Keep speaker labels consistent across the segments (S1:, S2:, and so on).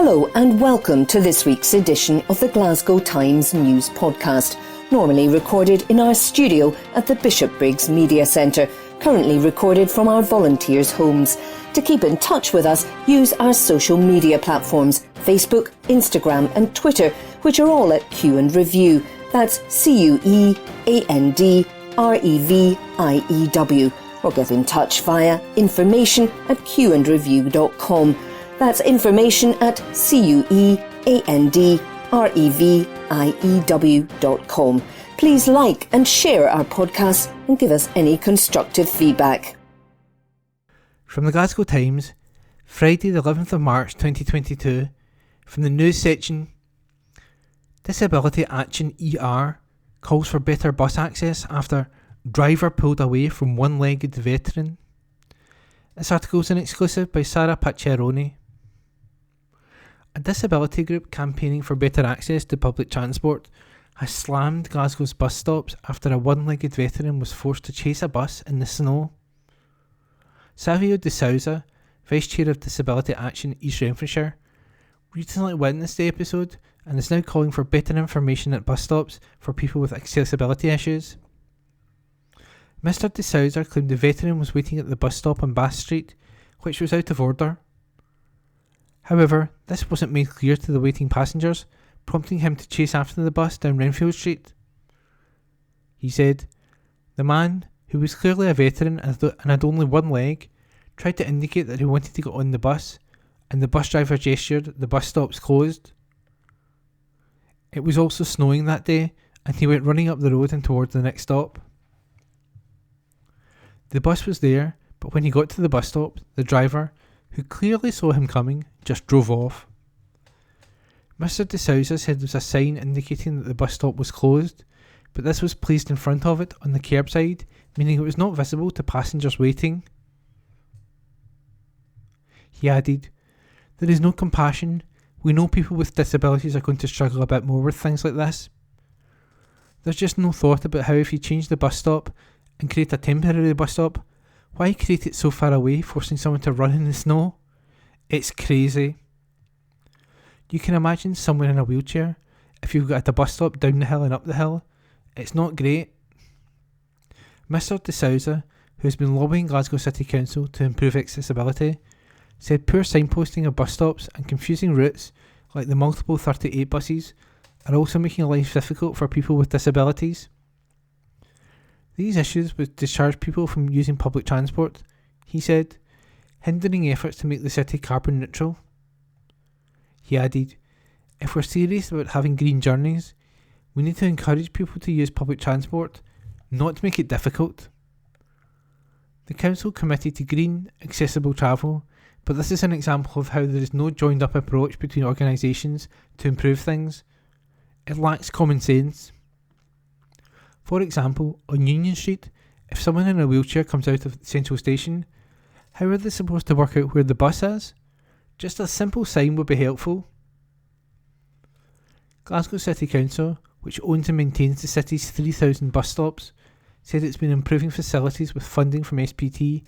S1: Hello and welcome to this week's edition of the Glasgow Times news podcast, normally recorded in our studio at the Bishopbriggs Media Centre, currently recorded from our volunteers' homes. To keep in touch with us, use our social media platforms, Facebook, Instagram and Twitter, which are all at Q and Review. That's CUEANDREVIEW. Or get in touch via information@qandreview.com. That's information at CUEANDREVIEW.com. Please like and share our podcast and give us any constructive feedback.
S2: From the Glasgow Times, Friday the 11th of March 2022, from the news section, Disability Action ER calls for better bus access after driver pulled away from one-legged veteran. This article is an exclusive by Sarah Pacciaroni. A disability group campaigning for better access to public transport has slammed Glasgow's bus stops after a one-legged veteran was forced to chase a bus in the snow. Savio de Souza, Vice Chair of Disability Action East Renfrewshire, recently witnessed the episode and is now calling for better information at bus stops for people with accessibility issues. Mr de Souza claimed the veteran was waiting at the bus stop on Bass Street, which was out of order. However, this wasn't made clear to the waiting passengers, prompting him to chase after the bus down Renfield Street. He said, "The man, who was clearly a veteran and had only one leg, tried to indicate that he wanted to get on the bus, and the bus driver gestured the bus stops closed. It was also snowing that day, and he went running up the road and towards the next stop. The bus was there, but when he got to the bus stop, the driver, who clearly saw him coming, just drove off." Mr de Souza said there was a sign indicating that the bus stop was closed, but this was placed in front of it on the curbside, meaning it was not visible to passengers waiting. He added, "There is no compassion. We know people with disabilities are going to struggle a bit more with things like this. There's just no thought about how if you change the bus stop and create a temporary bus stop, why create it so far away, forcing someone to run in the snow? It's crazy. You can imagine someone in a wheelchair if you've got at a bus stop down the hill and up the hill. It's not great." Mr de Souza, who has been lobbying Glasgow City Council to improve accessibility, said poor signposting of bus stops and confusing routes, like the multiple 38 buses, are also making life difficult for people with disabilities. These issues would discharge people from using public transport, he said, hindering efforts to make the city carbon neutral. He added, "If we're serious about having green journeys, we need to encourage people to use public transport, not to make it difficult." The council committed to green, accessible travel, but this is an example of how there is no joined-up approach between organisations to improve things. It lacks common sense. For example, on Union Street, if someone in a wheelchair comes out of Central Station, how are they supposed to work out where the bus is? Just a simple sign would be helpful. Glasgow City Council, which owns and maintains the city's 3,000 bus stops, said it's been improving facilities with funding from SPT,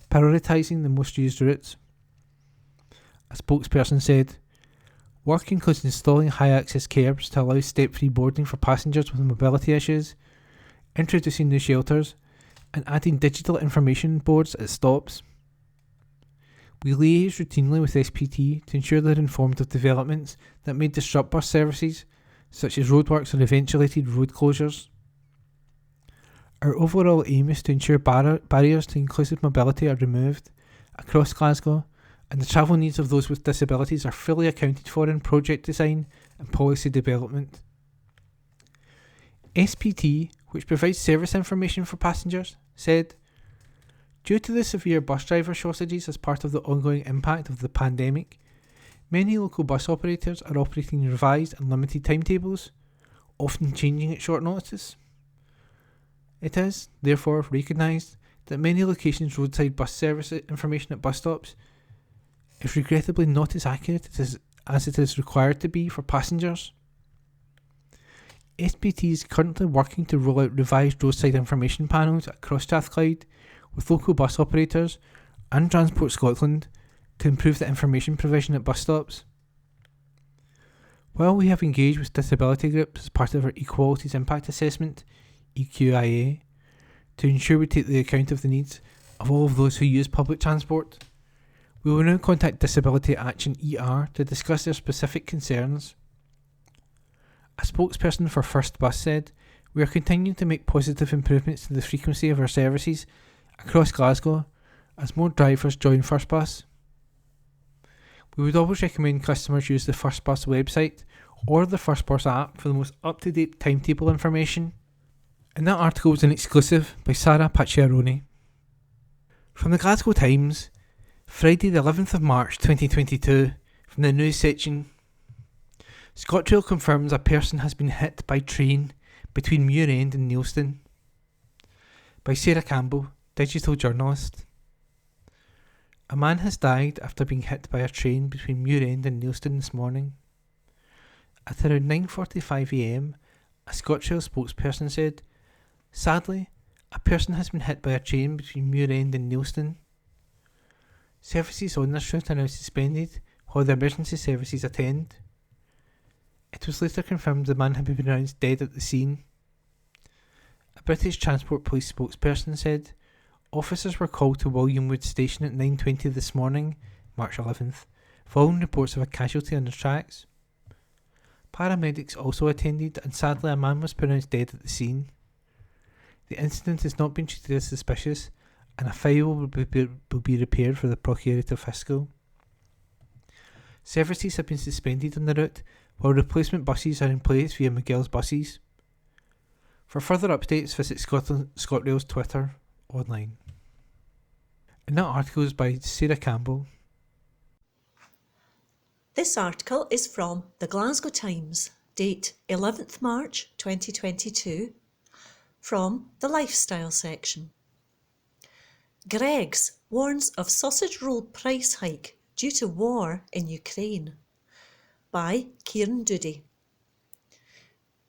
S2: prioritising the most used routes. A spokesperson said, "Work includes installing high-access curbs to allow step-free boarding for passengers with mobility issues, introducing new shelters, and adding digital information boards at stops. We liaise routinely with SPT to ensure they're informed of developments that may disrupt bus services, such as roadworks or eventuated road closures. Our overall aim is to ensure barriers to inclusive mobility are removed across Glasgow, and the travel needs of those with disabilities are fully accounted for in project design and policy development." SPT, which provides service information for passengers, said, "Due to the severe bus driver shortages as part of the ongoing impact of the pandemic, many local bus operators are operating revised and limited timetables, often changing at short notice. It is, therefore, recognised that many locations' roadside bus service information at bus stops is regrettably not as accurate as it is required to be for passengers. SPT is currently working to roll out revised roadside information panels across Strathclyde with local bus operators and Transport Scotland to improve the information provision at bus stops. While we have engaged with disability groups as part of our Equalities Impact Assessment, EQIA, to ensure we take the account of the needs of all of those who use public transport, we will now contact Disability Action ER to discuss their specific concerns. A spokesperson for First Bus said, "We are continuing to make positive improvements to the frequency of our services across Glasgow as more drivers join First Bus. We would always recommend customers use the First Bus website or the First Bus app for the most up-to-date timetable information." And that article was an exclusive by Sarah Pacciaroni. From the Glasgow Times, Friday the 11th of March 2022, from the news section. ScotRail confirms a person has been hit by train between Muirend and Neilston. By Sarah Campbell, digital journalist. A man has died after being hit by a train between Muirend and Neilston this morning. At around 9:45am, a ScotRail spokesperson said, "Sadly, a person has been hit by a train between Muirend and Neilston. Services on this route are now suspended while the emergency services attend." It was later confirmed the man had been pronounced dead at the scene. A British Transport Police spokesperson said, "Officers were called to Williamwood Station at 9:20 this morning, March 11th, following reports of a casualty on the tracks. Paramedics also attended, and sadly a man was pronounced dead at the scene. The incident has not been treated as suspicious, and a file will be repaired for the Procurator Fiscal. Services have been suspended on the route, while replacement buses are in place via McGill's Buses. For further updates, visit ScotRail's Twitter online." And that article is by Sarah Campbell.
S3: This article is from the Glasgow Times, date 11th March 2022, from the Lifestyle section. Greggs warns of sausage roll price hike due to war in Ukraine, by Kieran Doody.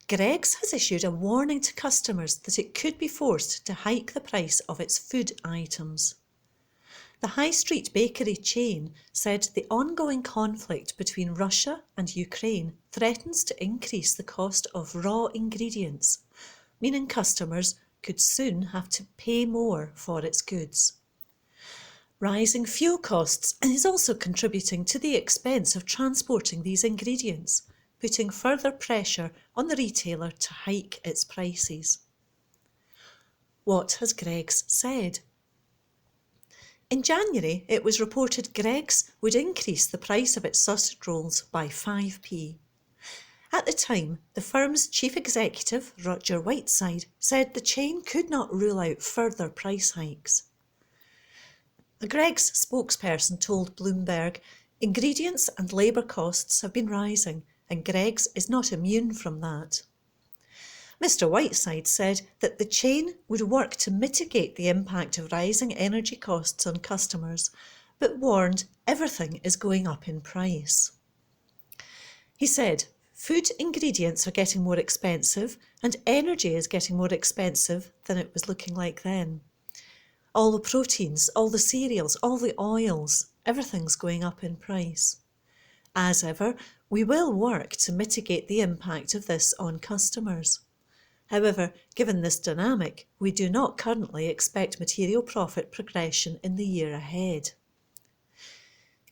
S3: Greggs has issued a warning to customers that it could be forced to hike the price of its food items. The high street bakery chain said the ongoing conflict between Russia and Ukraine threatens to increase the cost of raw ingredients, meaning customers could soon have to pay more for its goods. Rising fuel costs is also contributing to the expense of transporting these ingredients, putting further pressure on the retailer to hike its prices. What has Greggs said? In January, it was reported Greggs would increase the price of its sausage rolls by 5p. At the time, the firm's chief executive, Roger Whiteside, said the chain could not rule out further price hikes. A Greggs spokesperson told Bloomberg, "Ingredients and labour costs have been rising, and Greggs is not immune from that." Mr. Whiteside said that the chain would work to mitigate the impact of rising energy costs on customers, but warned everything is going up in price. He said, "Food ingredients are getting more expensive, and energy is getting more expensive than it was looking like then. All the proteins, all the cereals, all the oils, everything's going up in price. As ever, we will work to mitigate the impact of this on customers. However, given this dynamic, we do not currently expect material profit progression in the year ahead."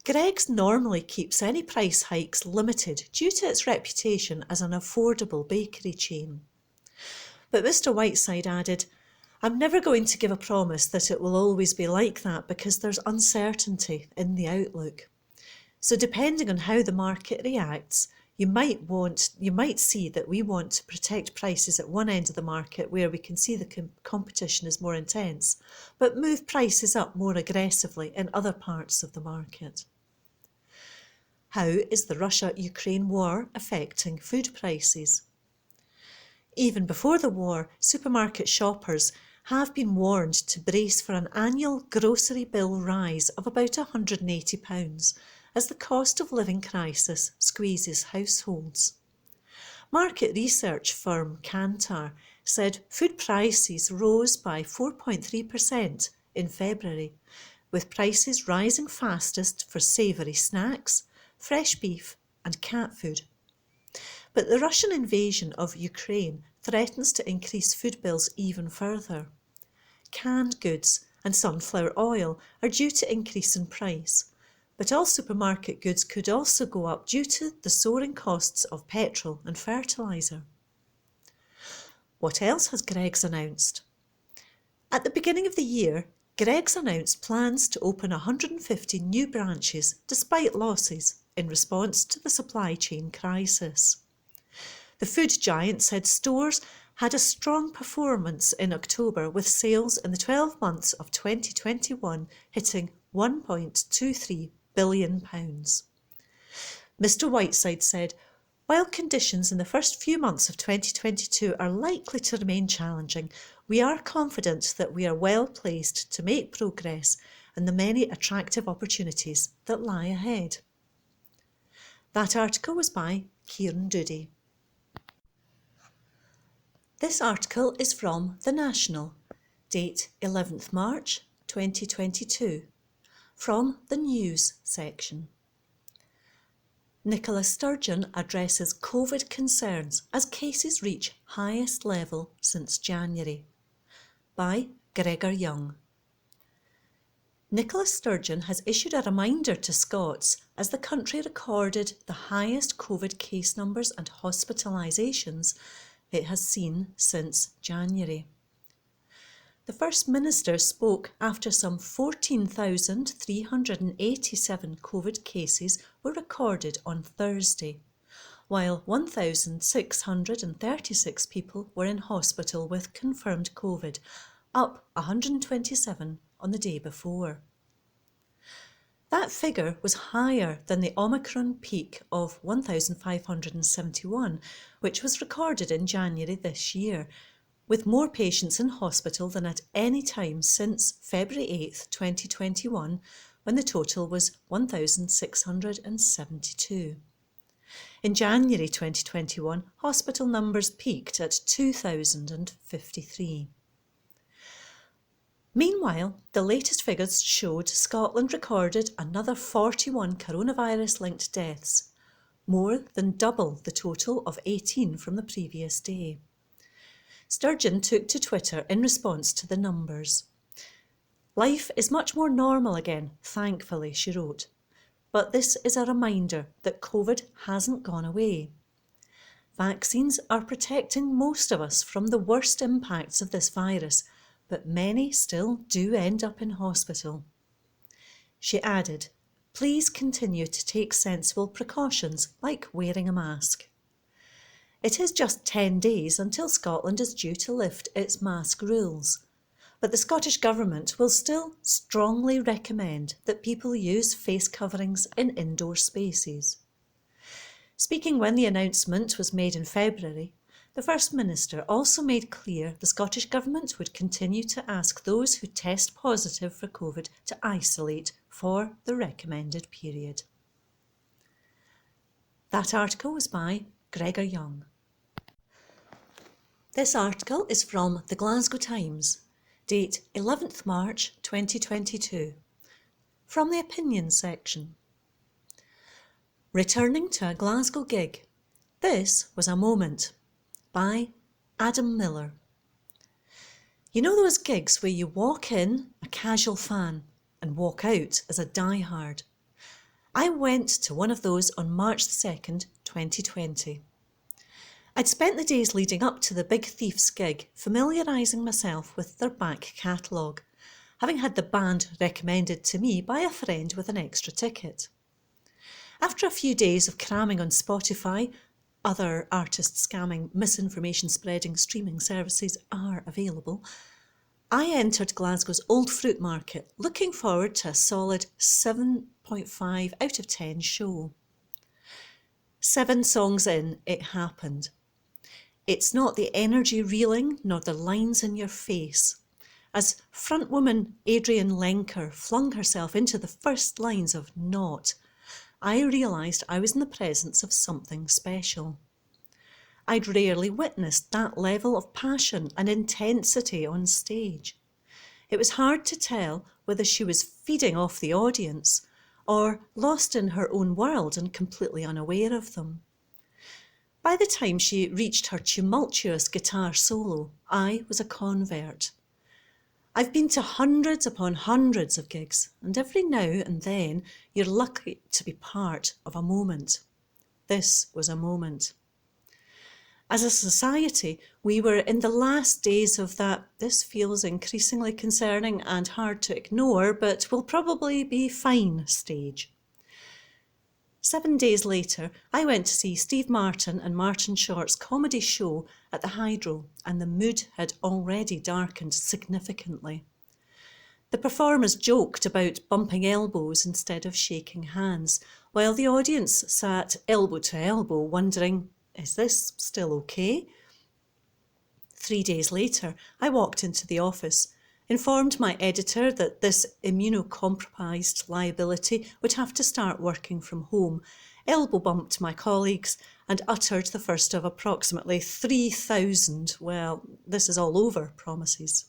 S3: Greggs normally keeps any price hikes limited due to its reputation as an affordable bakery chain. But Mr. Whiteside added, "I'm never going to give a promise that it will always be like that because there's uncertainty in the outlook. So depending on how the market reacts, you might see that we want to protect prices at one end of the market where we can see the competition is more intense, but move prices up more aggressively in other parts of the market." How is the Russia-Ukraine war affecting food prices? Even before the war, supermarket shoppers have been warned to brace for an annual grocery bill rise of about £180 as the cost of living crisis squeezes households. Market research firm Kantar said food prices rose by 4.3% in February, with prices rising fastest for savoury snacks, fresh beef and cat food. But the Russian invasion of Ukraine threatens to increase food bills even further. Canned goods and sunflower oil are due to increase in price, but all supermarket goods could also go up due to the soaring costs of petrol and fertiliser. What else has Greggs announced? At the beginning of the year, Greggs announced plans to open 150 new branches despite losses in response to the supply chain crisis. The food giant said stores had a strong performance in October, with sales in the 12 months of 2021 hitting £1.23 billion. Mr Whiteside said, "While conditions in the first few months of 2022 are likely to remain challenging, we are confident that we are well placed to make progress and the many attractive opportunities that lie ahead." That article was by Kieran Doody. This article is from The National, date 11th March 2022, from the News section. Nicola Sturgeon addresses COVID concerns as cases reach highest level since January, by Gregor Young. Nicola Sturgeon has issued a reminder to Scots as the country recorded the highest COVID case numbers and hospitalisations it has seen since January. The First Minister spoke after some 14,387 COVID cases were recorded on Thursday, while 1,636 people were in hospital with confirmed COVID, up 127 on the day before. That figure was higher than the Omicron peak of 1,571, which was recorded in January this year, with more patients in hospital than at any time since February 8, 2021, when the total was 1,672. In January 2021, hospital numbers peaked at 2,053. Meanwhile, the latest figures showed Scotland recorded another 41 coronavirus-linked deaths, more than double the total of 18 from the previous day. Sturgeon took to Twitter in response to the numbers. "Life is much more normal again, thankfully," she wrote. "But this is a reminder that COVID hasn't gone away. Vaccines are protecting most of us from the worst impacts of this virus, but many still do end up in hospital." She added, "Please continue to take sensible precautions like wearing a mask." It is just 10 days until Scotland is due to lift its mask rules, but the Scottish Government will still strongly recommend that people use face coverings in indoor spaces. Speaking when the announcement was made in February, the First Minister also made clear the Scottish Government would continue to ask those who test positive for COVID to isolate for the recommended period. That article was by Gregor Young. This article is from the Glasgow Times, date 11th March 2022, from the opinion section. Returning to a Glasgow gig, this was a moment, by Adam Miller. You know those gigs where you walk in a casual fan and walk out as a diehard? I went to one of those on March 2nd, 2020. I'd spent the days leading up to the Big Thief's gig familiarising myself with their back catalogue, having had the band recommended to me by a friend with an extra ticket. After a few days of cramming on Spotify, other artist scamming, misinformation spreading streaming services are available, I entered Glasgow's Old Fruit Market looking forward to a solid 7.5 out of 10 show. 7 songs in, it happened. It's not the energy reeling nor the lines in your face. As frontwoman Adrienne Lenker flung herself into the first lines of Not, I realised I was in the presence of something special. I'd rarely witnessed that level of passion and intensity on stage. It was hard to tell whether she was feeding off the audience or lost in her own world and completely unaware of them. By the time she reached her tumultuous guitar solo, I was a convert. I've been to hundreds upon hundreds of gigs, and every now and then you're lucky to be part of a moment. This was a moment. As a society, we were in the last days of that "this feels increasingly concerning and hard to ignore, but will probably be fine" stage. 7 days later, I went to see Steve Martin and Martin Short's comedy show at the Hydro, and the mood had already darkened significantly. The performers joked about bumping elbows instead of shaking hands, while the audience sat elbow to elbow wondering, is this still okay? 3 days later, I walked into the office, informed my editor that this immunocompromised liability would have to start working from home, elbow bumped my colleagues, and uttered the first of approximately 3,000, well, this is all over promises.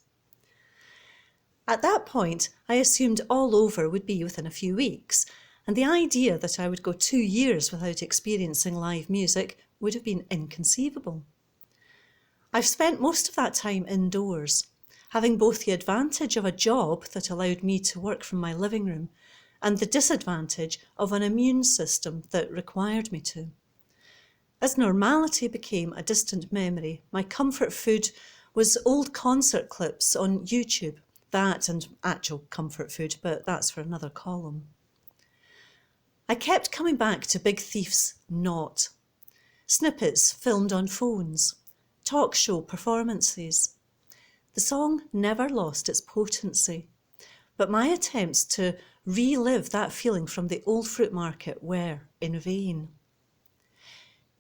S3: At that point, I assumed all over would be within a few weeks, and the idea that I would go 2 years without experiencing live music would have been inconceivable. I've spent most of that time indoors, having both the advantage of a job that allowed me to work from my living room and the disadvantage of an immune system that required me to. As normality became a distant memory, my comfort food was old concert clips on YouTube. That and actual comfort food, but that's for another column. I kept coming back to Big Thief's Not. Snippets filmed on phones, talk show performances. The song never lost its potency, but my attempts to relive that feeling from the old fruit market were in vain.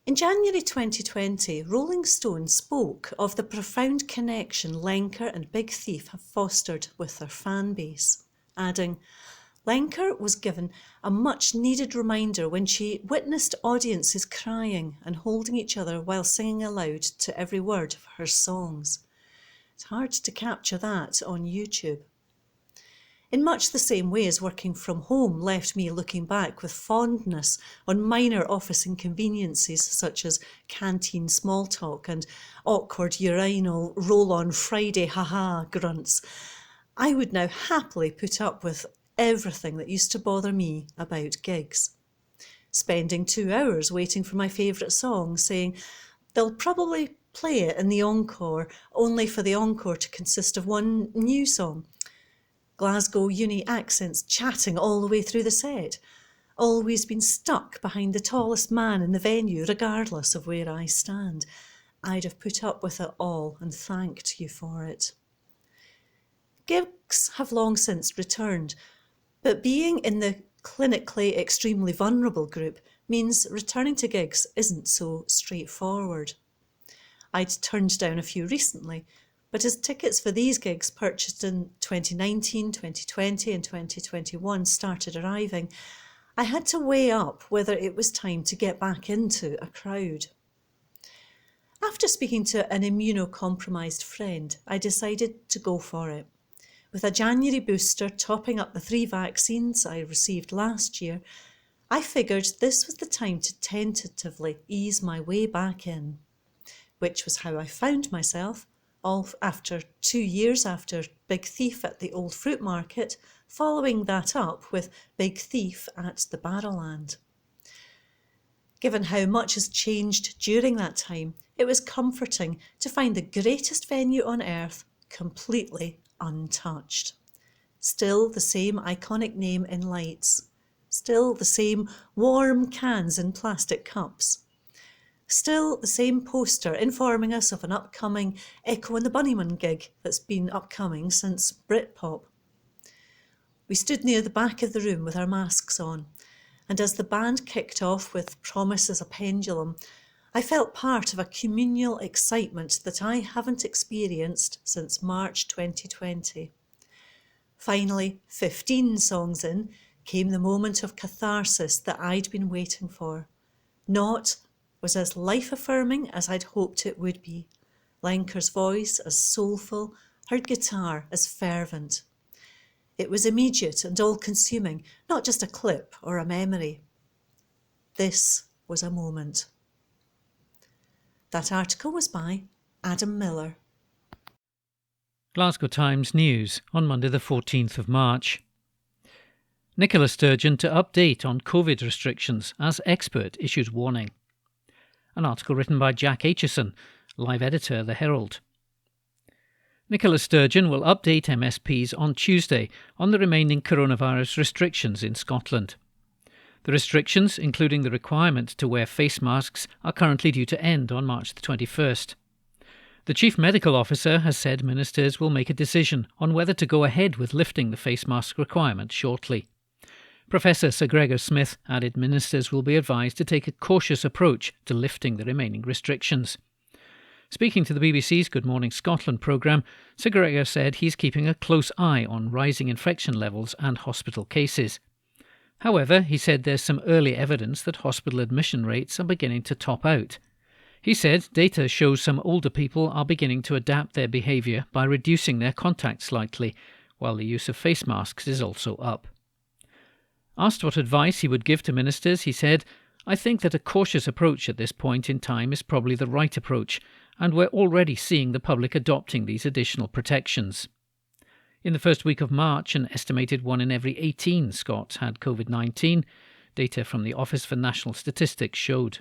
S3: In January 2020, Rolling Stone spoke of the profound connection Lenker and Big Thief have fostered with their fan base, adding, Lenker was given a much-needed reminder when she witnessed audiences crying and holding each other while singing aloud to every word of her songs. It's hard to capture that on YouTube. In much the same way as working from home left me looking back with fondness on minor office inconveniences such as canteen small talk and awkward urinal roll-on Friday haha grunts, I would now happily put up with everything that used to bother me about gigs. Spending 2 hours waiting for my favourite song, saying, they'll probably play it in the encore, only for the encore to consist of one new song. Glasgow uni accents chatting all the way through the set. Always been stuck behind the tallest man in the venue, regardless of where I stand. I'd have put up with it all and thanked you for it. Gigs have long since returned, but being in the clinically extremely vulnerable group means returning to gigs isn't so straightforward. I'd turned down a few recently, but as tickets for these gigs purchased in 2019, 2020 and 2021 started arriving, I had to weigh up whether it was time to get back into a crowd. After speaking to an immunocompromised friend, I decided to go for it. With a January booster topping up the 3 vaccines I received last year, I figured this was the time to tentatively ease my way back in, which was how I found myself, all after 2 years after Big Thief at the Old Fruit Market, following that up with Big Thief at the Barrowland. Given how much has changed during that time, it was comforting to find the greatest venue on earth completely untouched. Still the same iconic name in lights. Still the same warm cans in plastic cups. Still the same poster informing us of an upcoming Echo and the Bunnymen gig that's been upcoming since Britpop. We stood near the back of the room with our masks on, and as the band kicked off with Promise as a Pendulum, I felt part of a communal excitement that I haven't experienced since March 2020. Finally, 15 songs in, came the moment of catharsis that I'd been waiting for. Not was as life-affirming as I'd hoped it would be. Lenker's voice as soulful, her guitar as fervent. It was immediate and all-consuming, not just a clip or a memory. This was a moment. That article was by Adam Miller.
S4: Glasgow Times News on Monday the 14th of March. Nicola Sturgeon to update on COVID restrictions as expert issues warning. An article written by Jack Aitchison, live editor The Herald. Nicola Sturgeon will update MSPs on Tuesday on the remaining coronavirus restrictions in Scotland. The restrictions, including the requirement to wear face masks, are currently due to end on March the 21st. The Chief Medical Officer has said ministers will make a decision on whether to go ahead with lifting the face mask requirement shortly. Professor Sir Gregor Smith added ministers will be advised to take a cautious approach to lifting the remaining restrictions. Speaking to the BBC's Good Morning Scotland programme, Sir Gregor said he's keeping a close eye on rising infection levels and hospital cases. However, he said there's some early evidence that hospital admission rates are beginning to top out. He said data shows some older people are beginning to adapt their behaviour by reducing their contact slightly, while the use of face masks is also up. Asked what advice he would give to ministers, he said, "I think that a cautious approach at this point in time is probably the right approach, and we're already seeing the public adopting these additional protections." In the first week of March, an estimated 1 in every 18 Scots had COVID-19, data from the Office for National Statistics showed.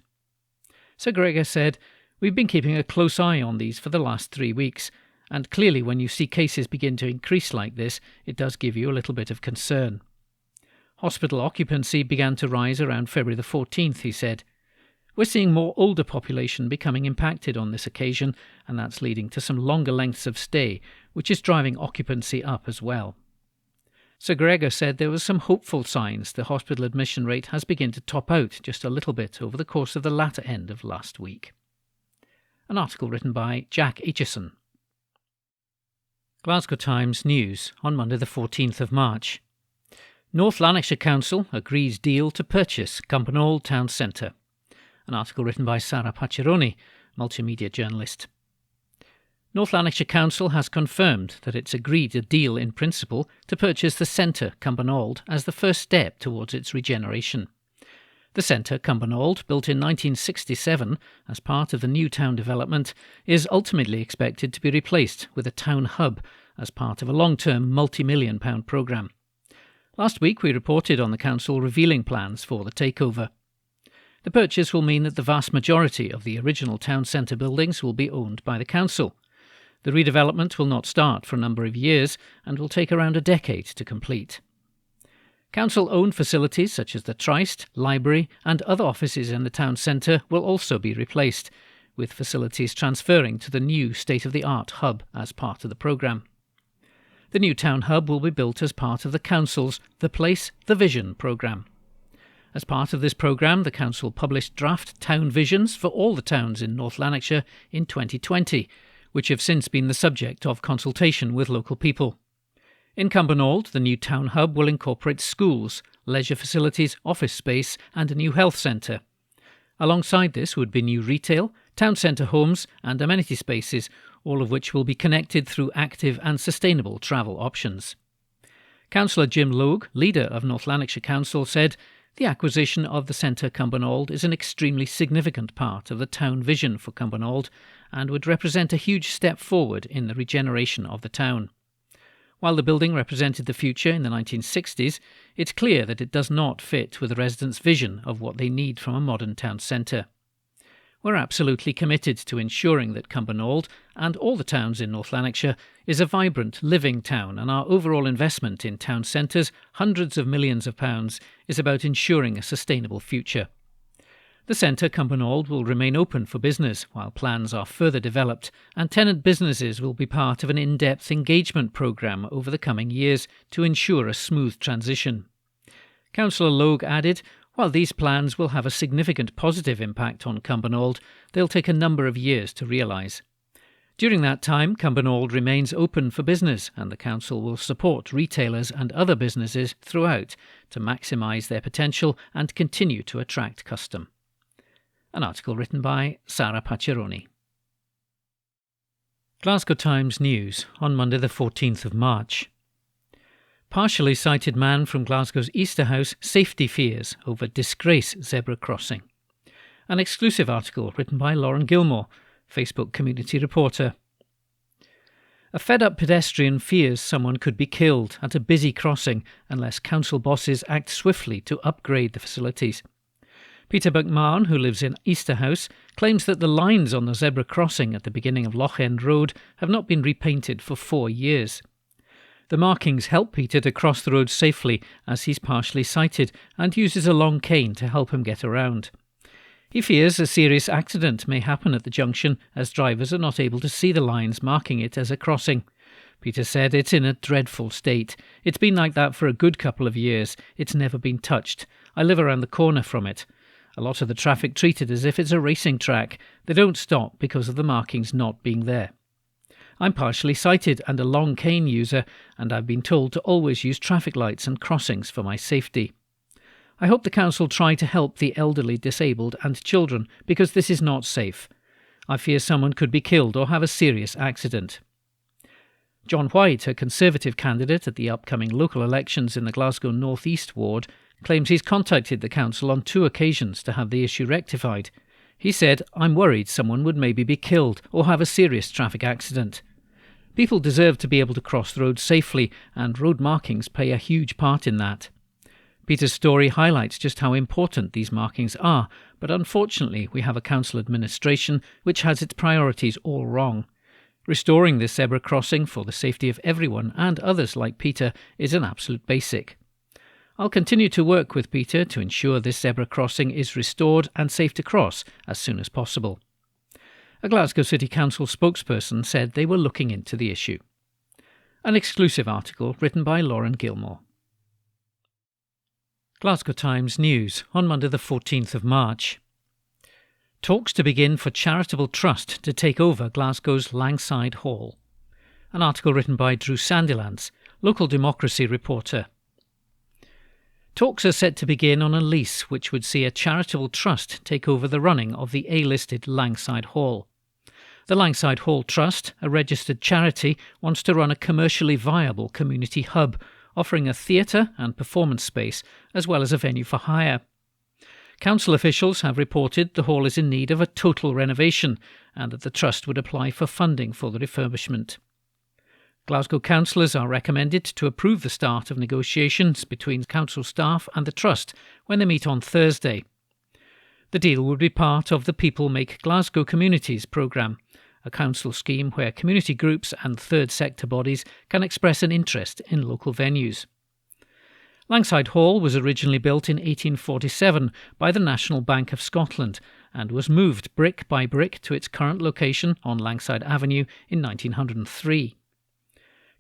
S4: Sir Gregor said, "We've been keeping a close eye on these for the last 3 weeks, and clearly when you see cases begin to increase like this, it does give you a little bit of concern." Hospital occupancy began to rise around February the 14th, he said. "We're seeing more older population becoming impacted on this occasion, and that's leading to some longer lengths of stay, which is driving occupancy up as well." Sir Gregor said there were some hopeful signs the hospital admission rate has begun to top out just a little bit over the course of the latter end of last week. An article written by Jack Aitchison. Glasgow Times News on Monday the 14th of March. North Lanarkshire Council agrees deal to purchase Cumbernauld Town Centre. An article written by Sarah Pacciaroni, multimedia journalist. North Lanarkshire Council has confirmed that it's agreed a deal in principle to purchase the centre Cumbernauld as the first step towards its regeneration. The centre Cumbernauld, built in 1967 as part of the new town development, is ultimately expected to be replaced with a town hub as part of a long-term multi-million-pound programme. Last week we reported on the council revealing plans for the takeover. The purchase will mean that the vast majority of the original town centre buildings will be owned by the council. The redevelopment will not start for a number of years and will take around a decade to complete. Council-owned facilities such as the Tryst, library and other offices in the town centre will also be replaced, with facilities transferring to the new state-of-the-art hub as part of the programme. The new town hub will be built as part of the council's The Place, The Vision programme. As part of this programme, the council published draft town visions for all the towns in North Lanarkshire in 2020, which have since been the subject of consultation with local people. In Cumbernauld, the new town hub will incorporate schools, leisure facilities, office space and a new health centre. Alongside this would be new retail, town centre homes and amenity spaces, all of which will be connected through active and sustainable travel options. Councillor Jim Logue, leader of North Lanarkshire Council, said, "The acquisition of the centre Cumbernauld is an extremely significant part of the town vision for Cumbernauld and would represent a huge step forward in the regeneration of the town." While the building represented the future in the 1960s, it's clear that it does not fit with the residents' vision of what they need from a modern town centre. We're absolutely committed to ensuring that Cumbernauld, and all the towns in North Lanarkshire, is a vibrant, living town, and our overall investment in town centres, hundreds of millions of pounds, is about ensuring a sustainable future. The centre, Cumbernauld, will remain open for business while plans are further developed, and tenant businesses will be part of an in-depth engagement programme over the coming years to ensure a smooth transition. Councillor Logue added, "While these plans will have a significant positive impact on Cumbernauld, they'll take a number of years to realise. During that time, Cumbernauld remains open for business, and the council will support retailers and other businesses throughout to maximise their potential and continue to attract custom." An article written by Sarah Pacciaroni. Glasgow Times News on Monday the 14th of March. Partially sighted man from Glasgow's Easterhouse safety fears over disgrace zebra crossing. An exclusive article written by Lauren Gilmore, Facebook community reporter. A fed-up pedestrian fears someone could be killed at a busy crossing unless council bosses act swiftly to upgrade the facilities. Peter McMahon, who lives in Easterhouse, claims that the lines on the zebra crossing at the beginning of Loch End Road have not been repainted for 4 years. The markings help Peter to cross the road safely as he's partially sighted and uses a long cane to help him get around. He fears a serious accident may happen at the junction as drivers are not able to see the lines marking it as a crossing. Peter said it's in a dreadful state. It's been like that for a good couple of years. It's never been touched. I live around the corner from it. A lot of the traffic treat it as if it's a racing track. They don't stop because of the markings not being there. I'm partially sighted and a long cane user, and I've been told to always use traffic lights and crossings for my safety. I hope the council try to help the elderly, disabled and children, because this is not safe. I fear someone could be killed or have a serious accident. John White, a Conservative candidate at the upcoming local elections in the Glasgow North East ward, claims he's contacted the council on 2 occasions to have the issue rectified. He said, "I'm worried someone would maybe be killed or have a serious traffic accident. People deserve to be able to cross the road safely, and road markings play a huge part in that." Peter's story highlights just how important these markings are, but unfortunately we have a council administration which has its priorities all wrong. Restoring this zebra crossing for the safety of everyone and others like Peter is an absolute basic. I'll continue to work with Peter to ensure this zebra crossing is restored and safe to cross as soon as possible. A Glasgow City Council spokesperson said they were looking into the issue. An exclusive article written by Lauren Gilmore. Glasgow Times News on Monday the 14th of March. Talks to begin for charitable trust to take over Glasgow's Langside Hall. An article written by Drew Sandilands, local democracy reporter. Talks are set to begin on a lease which would see a charitable trust take over the running of the A-listed Langside Hall. The Langside Hall Trust, a registered charity, wants to run a commercially viable community hub, offering a theatre and performance space as well as a venue for hire. Council officials have reported the hall is in need of a total renovation and that the trust would apply for funding for the refurbishment. Glasgow councillors are recommended to approve the start of negotiations between council staff and the trust when they meet on Thursday. The deal would be part of the People Make Glasgow Communities programme, a council scheme where community groups and third sector bodies can express an interest in local venues. Langside Hall was originally built in 1847 by the National Bank of Scotland and was moved brick by brick to its current location on Langside Avenue in 1903.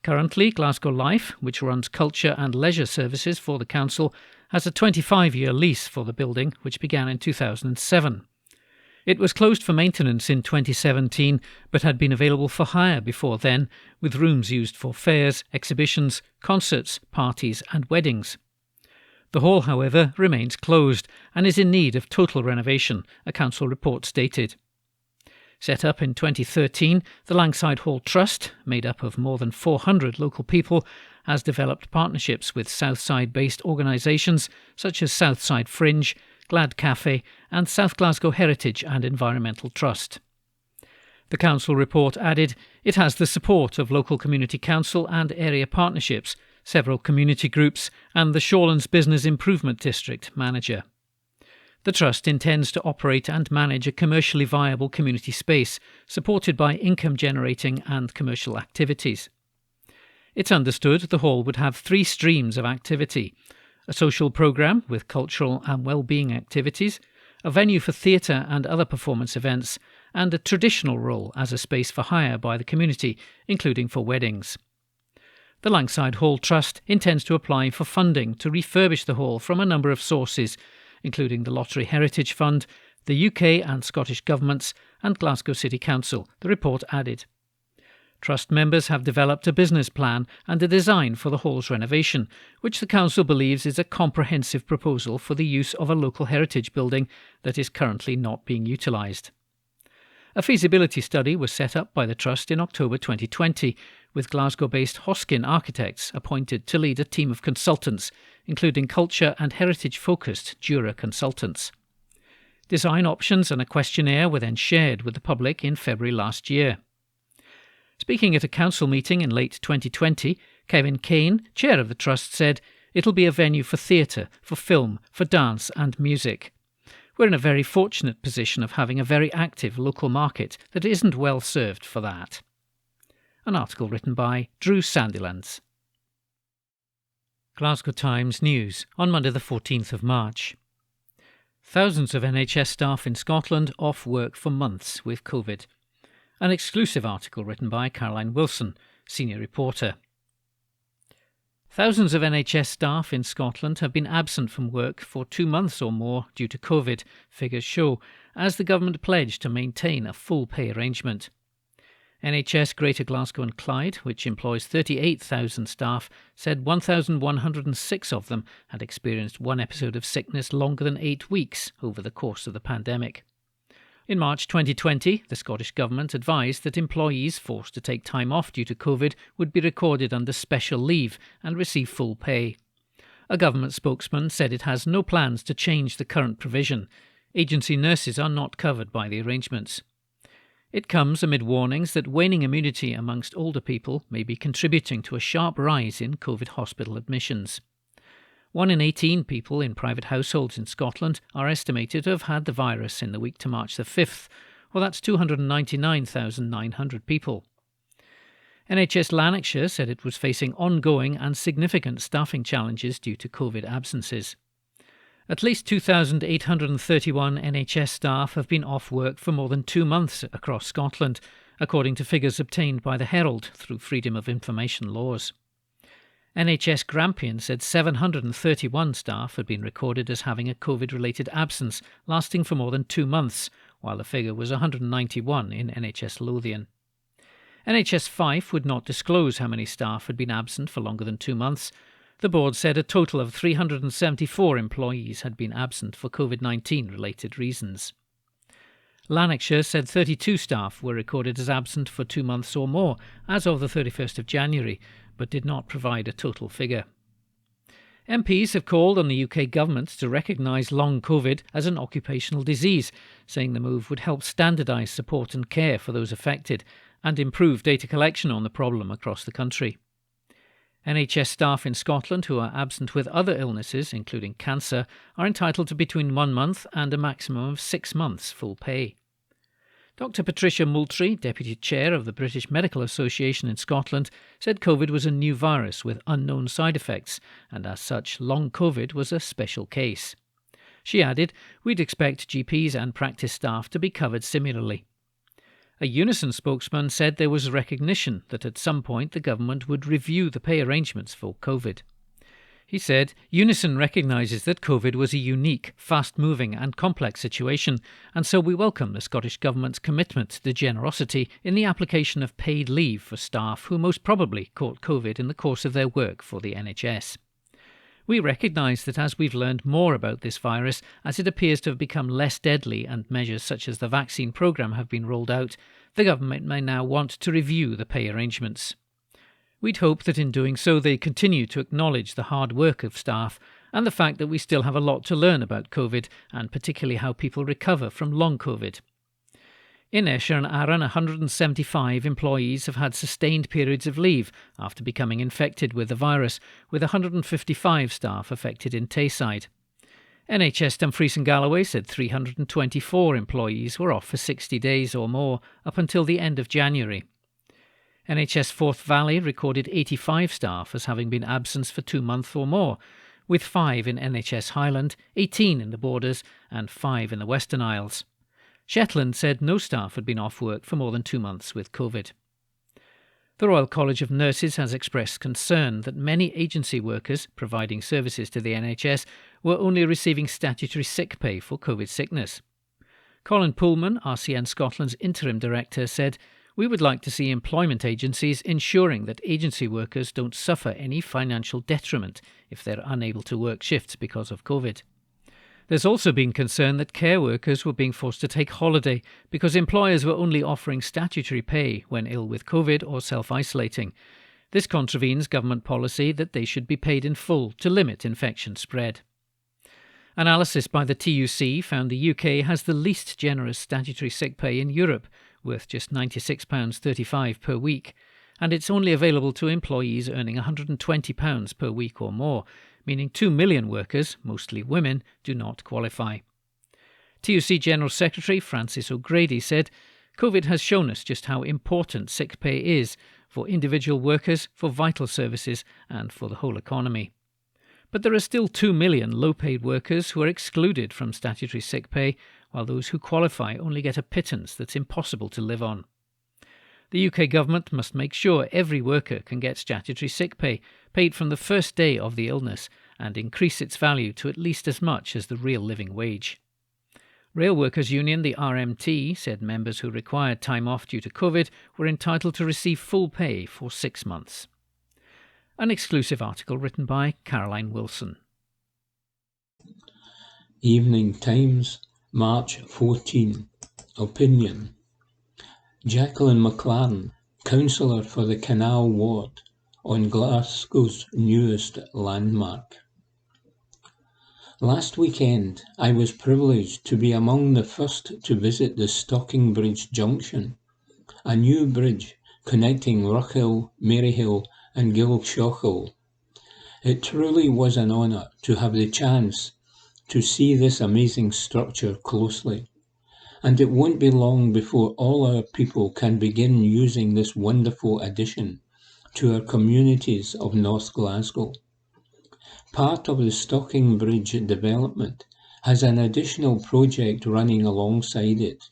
S4: Currently, Glasgow Life, which runs culture and leisure services for the council, has a 25-year lease for the building, which began in 2007. It was closed for maintenance in 2017, but had been available for hire before then, with rooms used for fairs, exhibitions, concerts, parties and weddings. The hall, however, remains closed and is in need of total renovation, a council report stated. Set up in 2013, the Langside Hall Trust, made up of more than 400 local people, has developed partnerships with Southside-based organisations such as Southside Fringe, Glad Cafe and South Glasgow Heritage and Environmental Trust. The council report added it has the support of local community council and area partnerships, several community groups and the Shawlands Business Improvement District manager. The Trust intends to operate and manage a commercially viable community space, supported by income-generating and commercial activities. It's understood the hall would have 3 streams of activity: a social programme with cultural and well-being activities, a venue for theatre and other performance events, and a traditional role as a space for hire by the community, including for weddings. The Langside Hall Trust intends to apply for funding to refurbish the hall from a number of sources, including the Lottery Heritage Fund, the UK and Scottish governments, and Glasgow City Council, the report added. Trust members have developed a business plan and a design for the hall's renovation, which the council believes is a comprehensive proposal for the use of a local heritage building that is currently not being utilised. A feasibility study was set up by the Trust in October 2020, with Glasgow-based Hoskin Architects appointed to lead a team of consultants, including culture and heritage-focused Jura consultants. Design options and a questionnaire were then shared with the public in February last year. Speaking at a council meeting in late 2020, Kevin Kane, chair of the trust, said, "It'll be a venue for theatre, for film, for dance and music. We're in a very fortunate position of having a very active local market that isn't well served for that." An article written by Drew Sandilands. Glasgow Times News on Monday the 14th of March. Thousands of NHS staff in Scotland off work for months with COVID. An exclusive article written by Caroline Wilson, senior reporter. Thousands of NHS staff in Scotland have been absent from work for 2 months or more due to COVID, figures show, as the government pledged to maintain a full pay arrangement. NHS Greater Glasgow and Clyde, which employs 38,000 staff, said 1,106 of them had experienced one episode of sickness longer than 8 weeks over the course of the pandemic. In March 2020, the Scottish Government advised that employees forced to take time off due to COVID would be recorded under special leave and receive full pay. A government spokesman said it has no plans to change the current provision. Agency nurses are not covered by the arrangements. It comes amid warnings that waning immunity amongst older people may be contributing to a sharp rise in COVID hospital admissions. 1 in 18 people in private households in Scotland are estimated to have had the virus in the week to March the 5th, or that's 299,900 people. NHS Lanarkshire said it was facing ongoing and significant staffing challenges due to COVID absences. At least 2,831 NHS staff have been off work for more than 2 months across Scotland, according to figures obtained by the Herald through Freedom of Information laws. NHS Grampian said 731 staff had been recorded as having a COVID-related absence lasting for more than 2 months, while the figure was 191 in NHS Lothian. NHS Fife would not disclose how many staff had been absent for longer than 2 months. The board said a total of 374 employees had been absent for COVID-19 related reasons. Lanarkshire said 32 staff were recorded as absent for 2 months or more as of the 31st of January, but did not provide a total figure. MPs have called on the UK government to recognise long COVID as an occupational disease, saying the move would help standardise support and care for those affected and improve data collection on the problem across the country. NHS staff in Scotland who are absent with other illnesses, including cancer, are entitled to between 1 month and a maximum of 6 months full pay. Dr Patricia Moultrie, Deputy Chair of the British Medical Association in Scotland, said COVID was a new virus with unknown side effects, and as such, long COVID was a special case. She added, "We'd expect GPs and practice staff to be covered similarly." A Unison spokesman said there was recognition that at some point the government would review the pay arrangements for COVID. He said, "Unison recognises that COVID was a unique, fast-moving and complex situation, and so we welcome the Scottish Government's commitment to generosity in the application of paid leave for staff who most probably caught COVID in the course of their work for the NHS. We recognise that as we've learned more about this virus, as it appears to have become less deadly and measures such as the vaccine programme have been rolled out, the government may now want to review the pay arrangements. We'd hope that in doing so they continue to acknowledge the hard work of staff and the fact that we still have a lot to learn about COVID and particularly how people recover from long COVID." In Esher and Arran, 175 employees have had sustained periods of leave after becoming infected with the virus, with 155 staff affected in Tayside. NHS Dumfries and Galloway said 324 employees were off for 60 days or more up until the end of January. NHS Forth Valley recorded 85 staff as having been absent for 2 months or more, with 5 in NHS Highland, 18 in the Borders and 5 in the Western Isles. Shetland said no staff had been off work for more than 2 months with COVID. The Royal College of Nurses has expressed concern that many agency workers providing services to the NHS were only receiving statutory sick pay for COVID sickness. Colin Pullman, RCN Scotland's interim director, said, "We would like to see employment agencies ensuring that agency workers don't suffer any financial detriment if they're unable to work shifts because of COVID." There's also been concern that care workers were being forced to take holiday because employers were only offering statutory pay when ill with COVID or self-isolating. This contravenes government policy that they should be paid in full to limit infection spread. Analysis by the TUC found the UK has the least generous statutory sick pay in Europe, worth just £96.35 per week, and it's only available to employees earning £120 per week or more, meaning 2 million workers, mostly women, do not qualify. TUC General Secretary Francis O'Grady said, "COVID has shown us just how important sick pay is for individual workers, for vital services and for the whole economy. But there are still 2 million low-paid workers who are excluded from statutory sick pay, while those who qualify only get a pittance that's impossible to live on. The UK government must make sure every worker can get statutory sick pay, paid from the first day of the illness, and increase its value to at least as much as the real living wage." Rail Workers Union, the RMT, said members who required time off due to COVID were entitled to receive full pay for 6 months. An exclusive article written by Caroline Wilson.
S5: Evening Times, March 14. Opinion. Jacqueline McLaren, councillor for the Canal Ward, on Glasgow's newest landmark. Last weekend, I was privileged to be among the first to visit the Stockingbridge Junction, a new bridge connecting Ruckhill, Maryhill and Gilshochill. It truly was an honour to have the chance to see this amazing structure closely, and it won't be long before all our people can begin using this wonderful addition to our communities of North Glasgow. Part of the Stockingbridge development has an additional project running alongside it.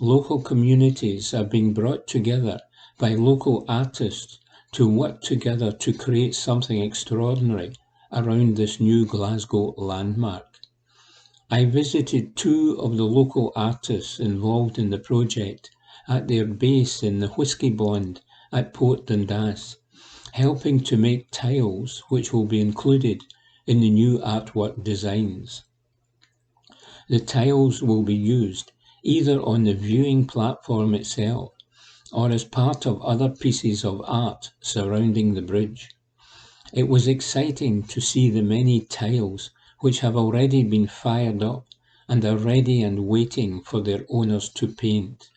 S5: Local communities are being brought together by local artists to work together to create something extraordinary around this new Glasgow landmark. I visited 2 of the local artists involved in the project at their base in the Whisky Bond at Port Dundas, helping to make tiles which will be included in the new artwork designs. The tiles will be used either on the viewing platform itself or as part of other pieces of art surrounding the bridge. It was exciting to see the many tiles which have already been fired up and are ready and waiting for their owners to paint.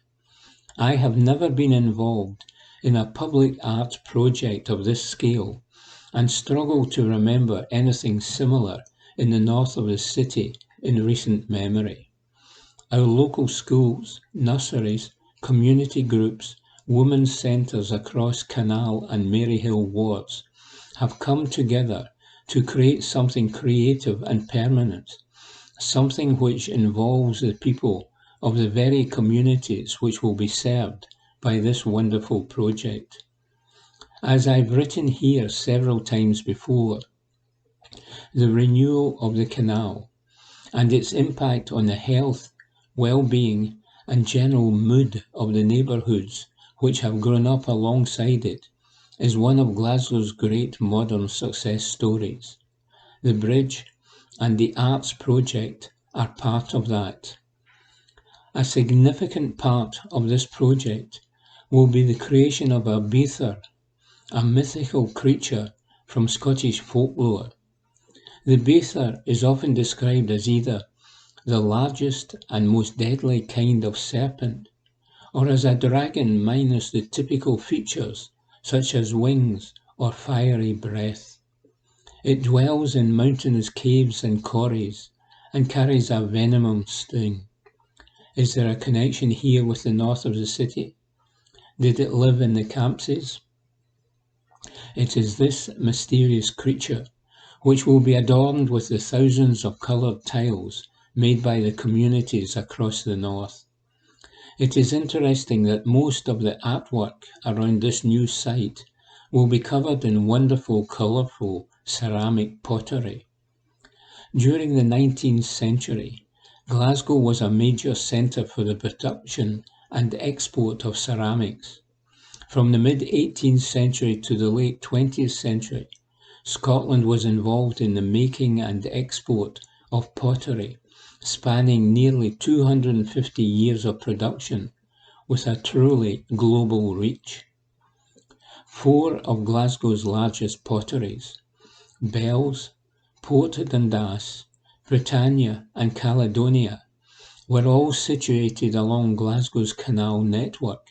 S5: I have never been involved in a public art project of this scale and struggle to remember anything similar in the north of the city in recent memory. Our local schools, nurseries, community groups, women's centres across Canal and Maryhill wards have come together to create something creative and permanent, something which involves the people of the very communities which will be served by this wonderful project. As I've written here several times before, the renewal of the canal and its impact on the health, well-being and general mood of the neighbourhoods which have grown up alongside it is one of Glasgow's great modern success stories. The bridge and the arts project are part of that. A significant part of this project will be the creation of a beather, a mythical creature from Scottish folklore. The beather is often described as either the largest and most deadly kind of serpent, or as a dragon minus the typical features such as wings or fiery breath. It dwells in mountainous caves and corries and carries a venomous sting. Is there a connection here with the north of the city? Did it live in the Campsies? It is this mysterious creature which will be adorned with the thousands of coloured tiles made by the communities across the north. It is interesting that most of the artwork around this new site will be covered in wonderful, colourful ceramic pottery. During the 19th century, Glasgow was a major centre for the production and export of ceramics. From the mid-18th century to the late 20th century, Scotland was involved in the making and export of pottery, spanning nearly 250 years of production, with a truly global reach. 4 of Glasgow's largest potteries, Bells, Port Dundas, Britannia and Caledonia were all situated along Glasgow's canal network,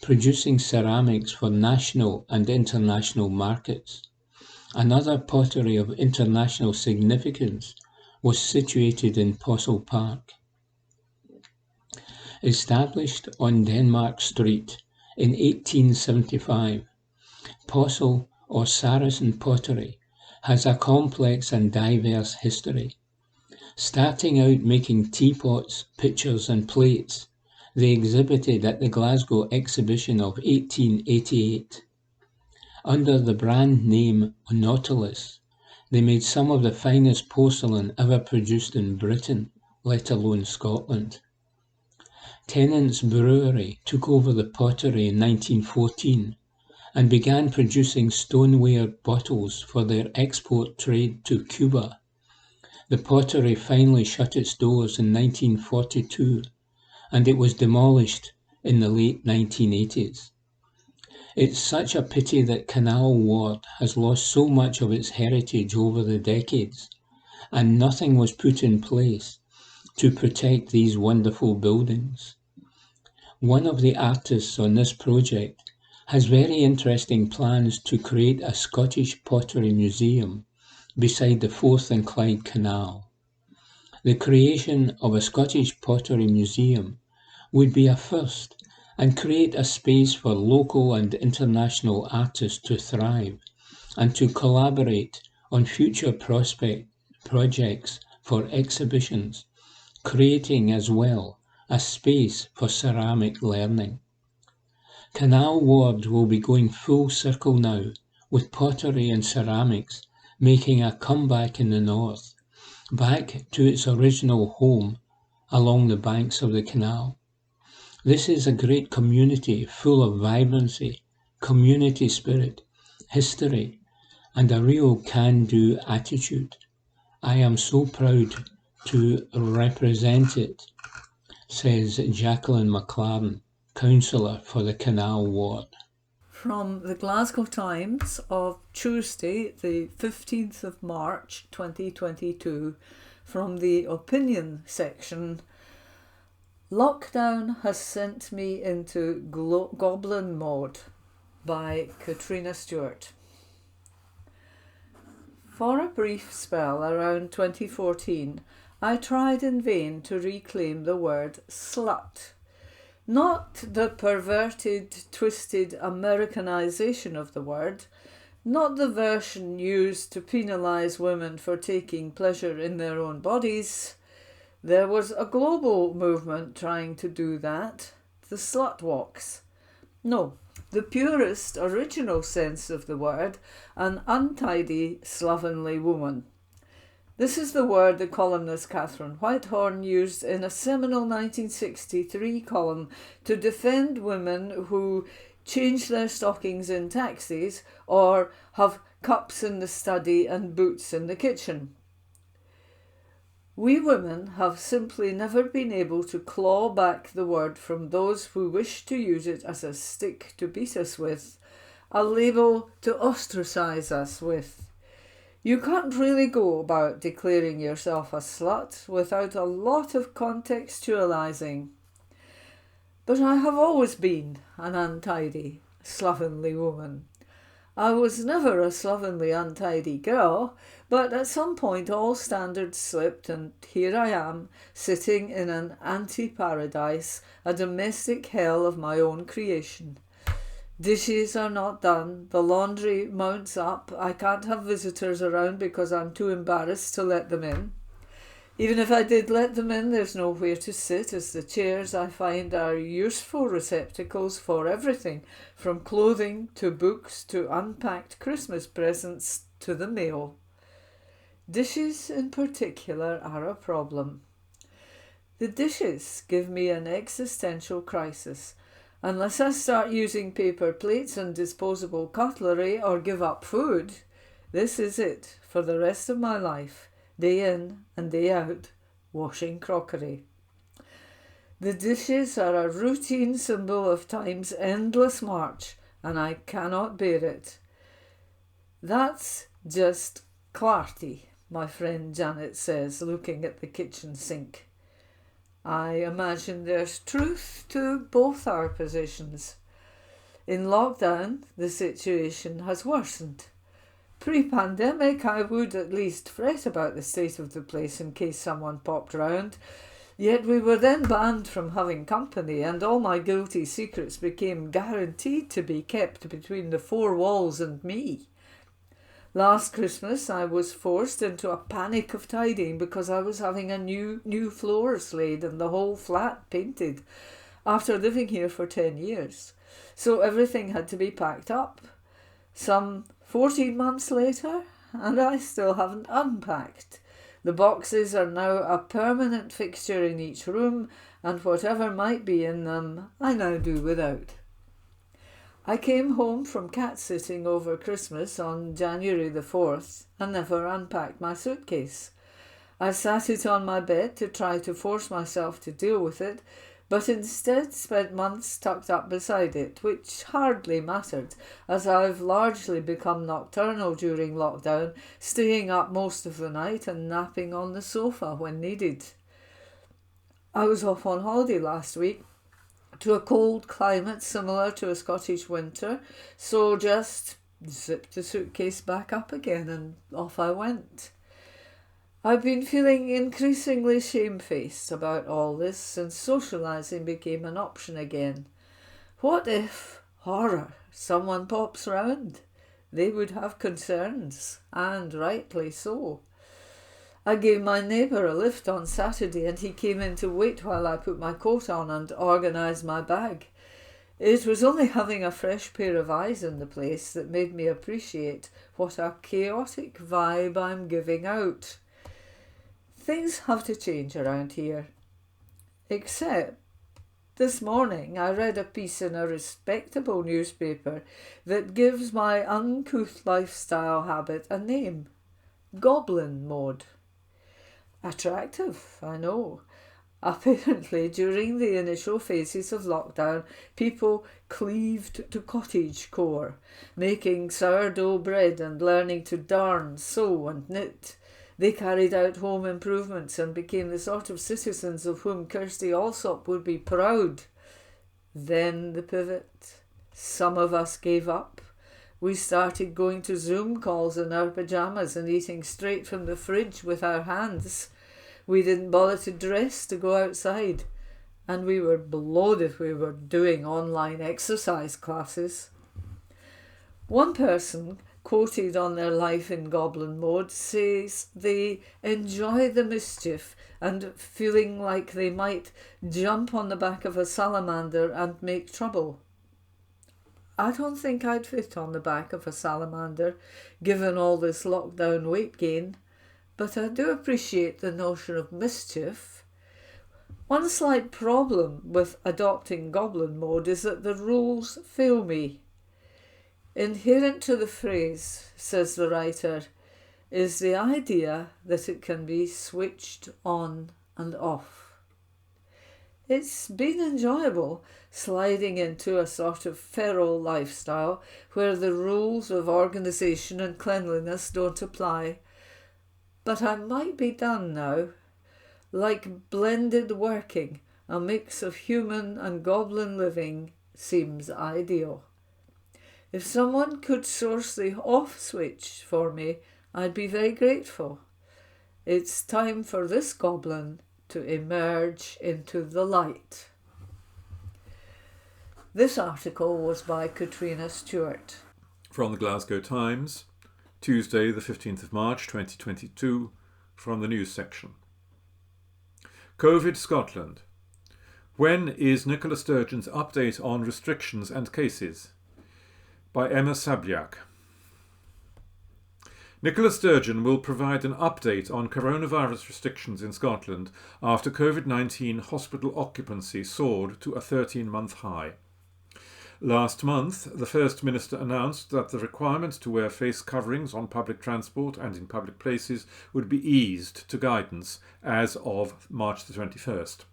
S5: producing ceramics for national and international markets. Another pottery of international significance was situated in Postle Park. Established on Denmark Street in 1875, Postle or Saracen pottery has a complex and diverse history. Starting out making teapots, pitchers and plates, they exhibited at the Glasgow Exhibition of 1888. Under the brand name Nautilus, they made some of the finest porcelain ever produced in Britain, let alone Scotland. Tennant's Brewery took over the pottery in 1914 and began producing stoneware bottles for their export trade to Cuba. The pottery finally shut its doors in 1942, and it was demolished in the late 1980s. It's such a pity that Canal Ward has lost so much of its heritage over the decades, and nothing was put in place to protect these wonderful buildings. One of the artists on this project has very interesting plans to create a Scottish pottery museum beside the Forth and Clyde Canal. The creation of a Scottish pottery museum would be a first and create a space for local and international artists to thrive and to collaborate on future projects for exhibitions, creating as well a space for ceramic learning. Canal Ward will be going full circle now, with pottery and ceramics making a comeback in the north, back to its original home along the banks of the canal. This is a great community full of vibrancy, community spirit, history, and a real can-do attitude. I am so proud to represent it, says Jacqueline McLaren, councillor for the Canal Ward.
S6: From the Glasgow Times of Tuesday, the 15th of March 2022, from the opinion section. Lockdown has sent me into goblin mode, by Katrina Stewart. For a brief spell around 2014, I tried in vain to reclaim the word slut. Not the perverted, twisted Americanization of the word, not the version used to penalise women for taking pleasure in their own bodies. There was a global movement trying to do that, the slut walks. No, the purest, original sense of the word, an untidy, slovenly woman. This is the word the columnist Catherine Whitehorn used in a seminal 1963 column to defend women who change their stockings in taxis or have cups in the study and boots in the kitchen. We women have simply never been able to claw back the word from those who wish to use it as a stick to beat us with, a label to ostracise us with. You can't really go about declaring yourself a slut without a lot of contextualising. But I have always been an untidy, slovenly woman. I was never a slovenly, untidy girl, but at some point all standards slipped and here I am, sitting in an anti-paradise, a domestic hell of my own creation. Dishes are not done, the laundry mounts up, I can't have visitors around because I'm too embarrassed to let them in. Even if I did let them in, there's nowhere to sit, as the chairs I find are useful receptacles for everything, from clothing to books to unpacked Christmas presents to the mail. Dishes in particular are a problem. The dishes give me an existential crisis. Unless I start using paper plates and disposable cutlery or give up food, this is it for the rest of my life, day in and day out, washing crockery. The dishes are a routine symbol of time's endless march, and I cannot bear it. That's just clarty, my friend Janet says, looking at the kitchen sink. I imagine there's truth to both our positions. In lockdown, the situation has worsened. Pre-pandemic, I would at least fret about the state of the place in case someone popped round. Yet we were then banned from having company, and all my guilty secrets became guaranteed to be kept between the four walls and me. Last Christmas, I was forced into a panic of tidying because I was having a new floors laid and the whole flat painted after living here for 10 years. So everything had to be packed up. Some 14 months later, and I still haven't unpacked. The boxes are now a permanent fixture in each room, and whatever might be in them, I now do without. I came home from cat-sitting over Christmas on January the 4th and never unpacked my suitcase. I sat it on my bed to try to force myself to deal with it, but instead spent months tucked up beside it, which hardly mattered, as I've largely become nocturnal during lockdown, staying up most of the night and napping on the sofa when needed. I was off on holiday last week to a cold climate similar to a Scottish winter, so just zipped the suitcase back up again and off I went. I've been feeling increasingly shamefaced about all this since socialising became an option again. What if, horror, someone pops round? They would have concerns, and rightly so. I gave my neighbour a lift on Saturday and he came in to wait while I put my coat on and organised my bag. It was only having a fresh pair of eyes in the place that made me appreciate what a chaotic vibe I'm giving out. Things have to change around here. Except this morning I read a piece in a respectable newspaper that gives my uncouth lifestyle habit a name: goblin mode. Attractive, I know. Apparently, during the initial phases of lockdown, people cleaved to cottagecore, making sourdough bread and learning to darn, sew and knit. They carried out home improvements and became the sort of citizens of whom Kirsty Allsop would be proud. Then the pivot. Some of us gave up. We started going to Zoom calls in our pyjamas and eating straight from the fridge with our hands. We didn't bother to dress to go outside, and we were blowed if we were doing online exercise classes. One person, quoted on their life in goblin mode, says they enjoy the mischief and feeling like they might jump on the back of a salamander and make trouble. I don't think I'd fit on the back of a salamander, given all this lockdown weight gain, but I do appreciate the notion of mischief. One slight problem with adopting goblin mode is that the rules fail me. Inherent to the phrase, says the writer, is the idea that it can be switched on and off. It's been enjoyable sliding into a sort of feral lifestyle where the rules of organisation and cleanliness don't apply. But I might be done now. Like blended working, a mix of human and goblin living seems ideal. If someone could source the off switch for me, I'd be very grateful. It's time for this goblin to emerge into the light. This article was by Katrina Stewart.
S7: From the Glasgow Times, Tuesday the 15th of March 2022, from the news section. COVID Scotland. When is Nicola Sturgeon's update on restrictions and cases? By Emma Sabiak. Nicola Sturgeon will provide an update on coronavirus restrictions in Scotland after COVID-19 hospital occupancy soared to a 13-month high. Last month, the First Minister announced that the requirement to wear face coverings on public transport and in public places would be eased to guidance as of March the 21st.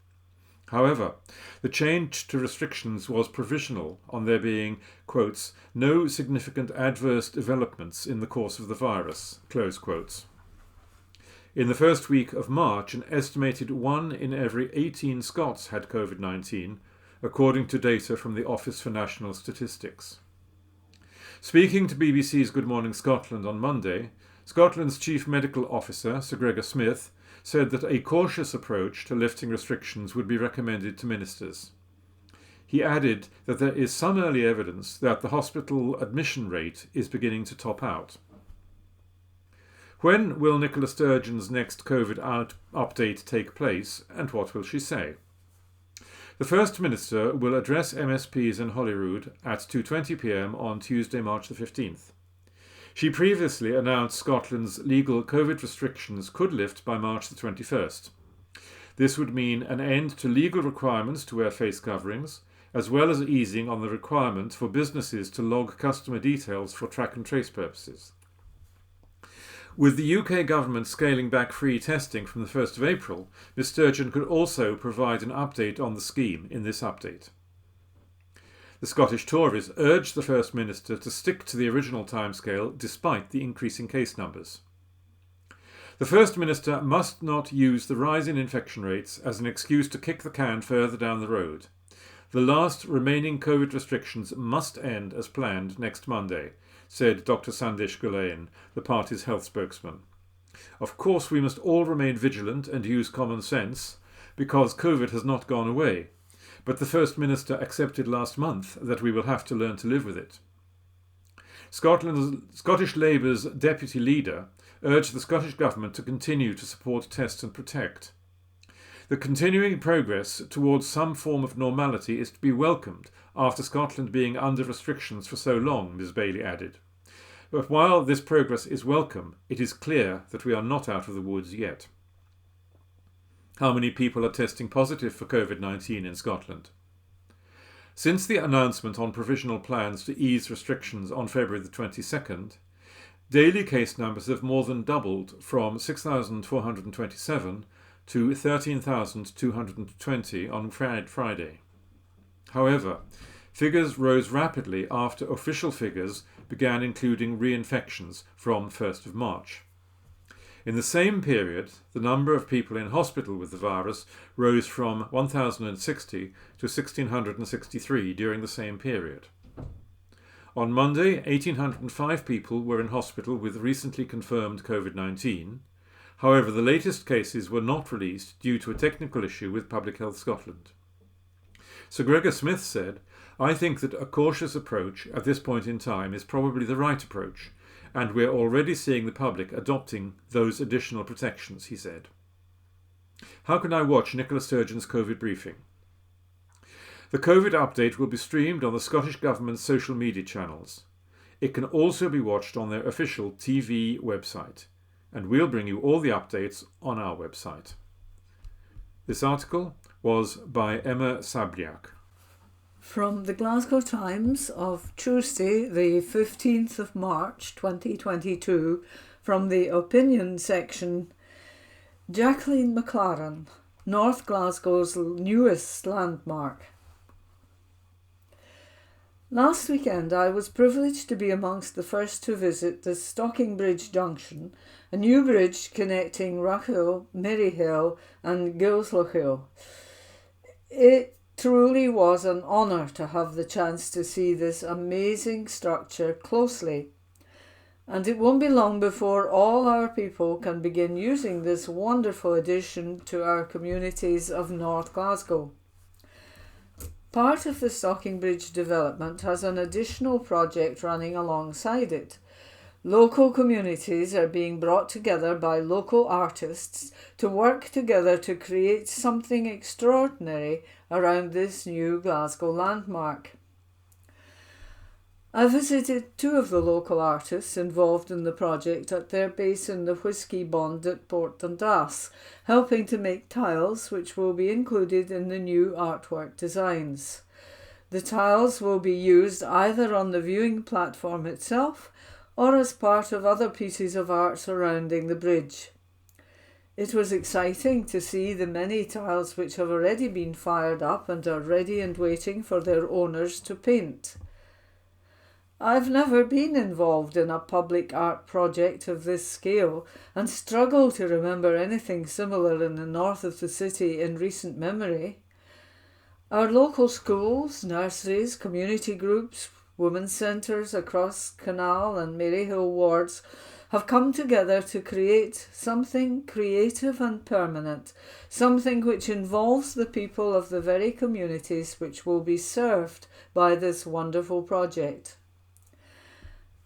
S7: However, the change to restrictions was provisional on there being, quotes, no significant adverse developments in the course of the virus, close quotes. In the first week of March, an estimated 1 in every 18 Scots had COVID-19, according to data from the Office for National Statistics. Speaking to BBC's Good Morning Scotland on Monday, Scotland's Chief Medical Officer, Sir Gregor Smith, said that a cautious approach to lifting restrictions would be recommended to ministers. He added that there is some early evidence that the hospital admission rate is beginning to top out. When will Nicola Sturgeon's next COVID update take place, and what will she say? The First Minister will address MSPs in Holyrood at 2:20 p.m. on Tuesday, March the 15th. She previously announced Scotland's legal COVID restrictions could lift by March the 21st. This would mean an end to legal requirements to wear face coverings, as well as easing on the requirement for businesses to log customer details for track and trace purposes. With the UK government scaling back free testing from the 1st of April, Ms Sturgeon could also provide an update on the scheme in this update. The Scottish Tories urged the First Minister to stick to the original timescale despite the increasing case numbers. The First Minister must not use the rise in infection rates as an excuse to kick the can further down the road. The last remaining COVID restrictions must end as planned next Monday, said Dr Sandesh Gulayan, the party's health spokesman. Of course, we must all remain vigilant and use common sense, because COVID has not gone away. But the First Minister accepted last month that we will have to learn to live with it. Scottish Labour's deputy leader urged the Scottish Government to continue to support Test and Protect. The continuing progress towards some form of normality is to be welcomed after Scotland being under restrictions for so long, Ms Bailey added. But while this progress is welcome, it is clear that we are not out of the woods yet. How many people are testing positive for COVID-19 in Scotland? Since the announcement on provisional plans to ease restrictions on February the 22nd, daily case numbers have more than doubled from 6,427 to 13,220 on Friday. However, figures rose rapidly after official figures began including reinfections from 1st of March. In the same period, the number of people in hospital with the virus rose from 1,060 to 1,663 during the same period. On Monday, 1,805 people were in hospital with recently confirmed COVID-19. However, the latest cases were not released due to a technical issue with Public Health Scotland. Sir Gregor Smith said, "I think that a cautious approach at this point in time is probably the right approach, and we're already seeing the public adopting those additional protections," he said. How can I watch Nicola Sturgeon's COVID briefing? The COVID update will be streamed on the Scottish Government's social media channels. It can also be watched on their official TV website, and we'll bring you all the updates on our website. This article was by Emma Sabriak.
S6: From the Glasgow Times of Tuesday, the 15th of March 2022, from the opinion section, Jacqueline McLaren, North Glasgow's newest landmark. Last weekend I was privileged to be amongst the first to visit the Stockingbridge Junction, a new bridge connecting Ruckhill, Maryhill and Gilslohill. It truly was an honour to have the chance to see this amazing structure closely. And it won't be long before all our people can begin using this wonderful addition to our communities of North Glasgow. Part of the Stockingbridge development has an additional project running alongside it. Local communities are being brought together by local artists to work together to create something extraordinary around this new Glasgow landmark. I visited two of the local artists involved in the project at their base in the Whisky Bond at Port Dundas, helping to make tiles which will be included in the new artwork designs. The tiles will be used either on the viewing platform itself or as part of other pieces of art surrounding the bridge. It was exciting to see the many tiles which have already been fired up and are ready and waiting for their owners to paint. I've never been involved in a public art project of this scale and struggle to remember anything similar in the north of the city in recent memory. Our local schools, nurseries, community groups, women's centres across Canal and Maryhill wards have come together to create something creative and permanent, something which involves the people of the very communities which will be served by this wonderful project.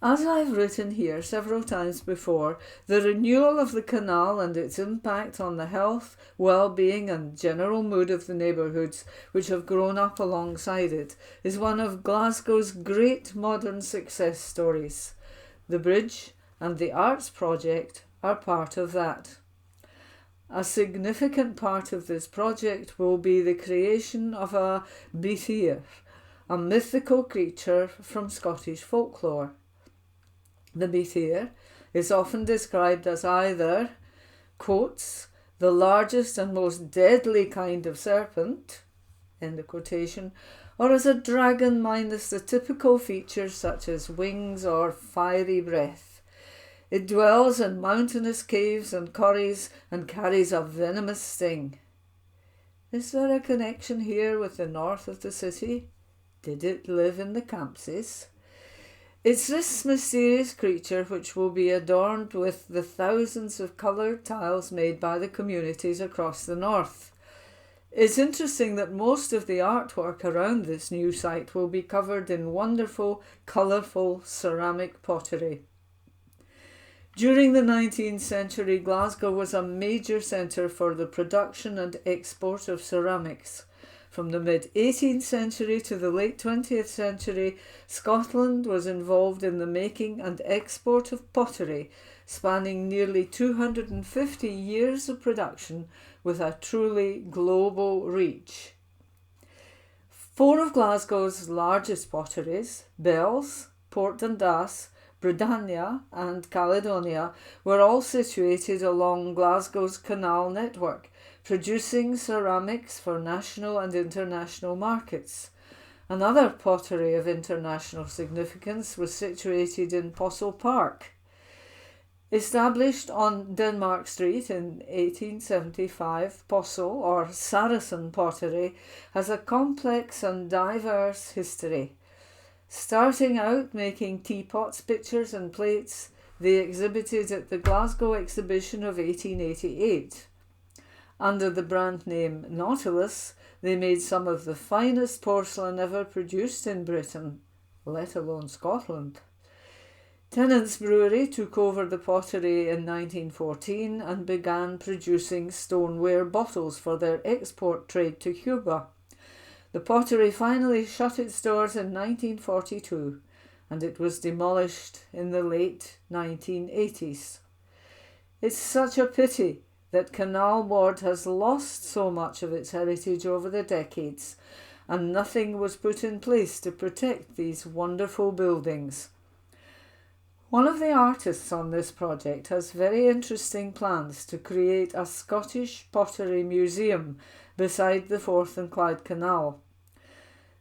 S6: As I've written here several times before, the renewal of the canal and its impact on the health, well-being and general mood of the neighbourhoods which have grown up alongside it is one of Glasgow's great modern success stories. The bridge and the arts project are part of that. A significant part of this project will be the creation of a Bithir, a mythical creature from Scottish folklore. The Bithir is often described as either, quotes, the largest and most deadly kind of serpent, end of quotation, or as a dragon minus the typical features such as wings or fiery breath. It dwells in mountainous caves and corries and carries a venomous sting. Is there a connection here with the north of the city? Did it live in the Campsies? It's this mysterious creature which will be adorned with the thousands of coloured tiles made by the communities across the north. It's interesting that most of the artwork around this new site will be covered in wonderful, colourful ceramic pottery. During the 19th century, Glasgow was a major centre for the production and export of ceramics. From the mid-18th century to the late 20th century, Scotland was involved in the making and export of pottery, spanning nearly 250 years of production with a truly global reach. 4 of Glasgow's largest potteries, Bells, Port Dundas, Britannia and Caledonia, were all situated along Glasgow's canal network, producing ceramics for national and international markets. Another pottery of international significance was situated in Postle Park. Established on Denmark Street in 1875, Postle, or Saracen pottery, has a complex and diverse history. Starting out making teapots, pitchers and plates, they exhibited at the Glasgow Exhibition of 1888. Under the brand name Nautilus, they made some of the finest porcelain ever produced in Britain, let alone Scotland. Tennant's Brewery took over the pottery in 1914 and began producing stoneware bottles for their export trade to Cuba. The pottery finally shut its doors in 1942 and it was demolished in the late 1980s. It's such a pity that Canal Ward has lost so much of its heritage over the decades and nothing was put in place to protect these wonderful buildings. One of the artists on this project has very interesting plans to create a Scottish pottery museum beside the Forth and Clyde Canal.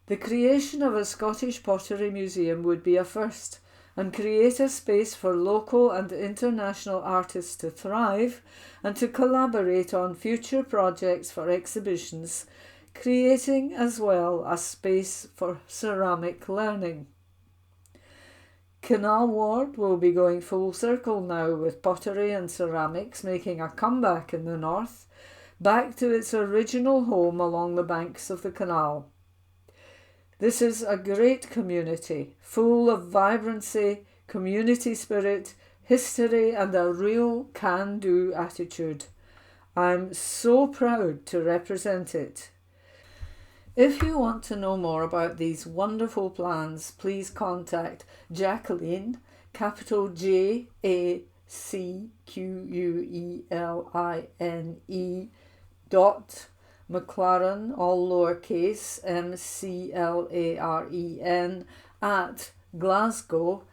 S6: The creation of a Scottish pottery museum would be a first and create a space for local and international artists to thrive and to collaborate on future projects for exhibitions, creating as well a space for ceramic learning. Canal Ward will be going full circle now with pottery and ceramics making a comeback in the north, back to its original home along the banks of the canal. This is a great community, full of vibrancy, community spirit, history and a real can-do attitude. I'm so proud to represent it. If you want to know more about these wonderful plans, please contact Jacqueline, capital Jacqueline, McLaren, all lowercase, MCLAREN, at glasgow.gov.uk.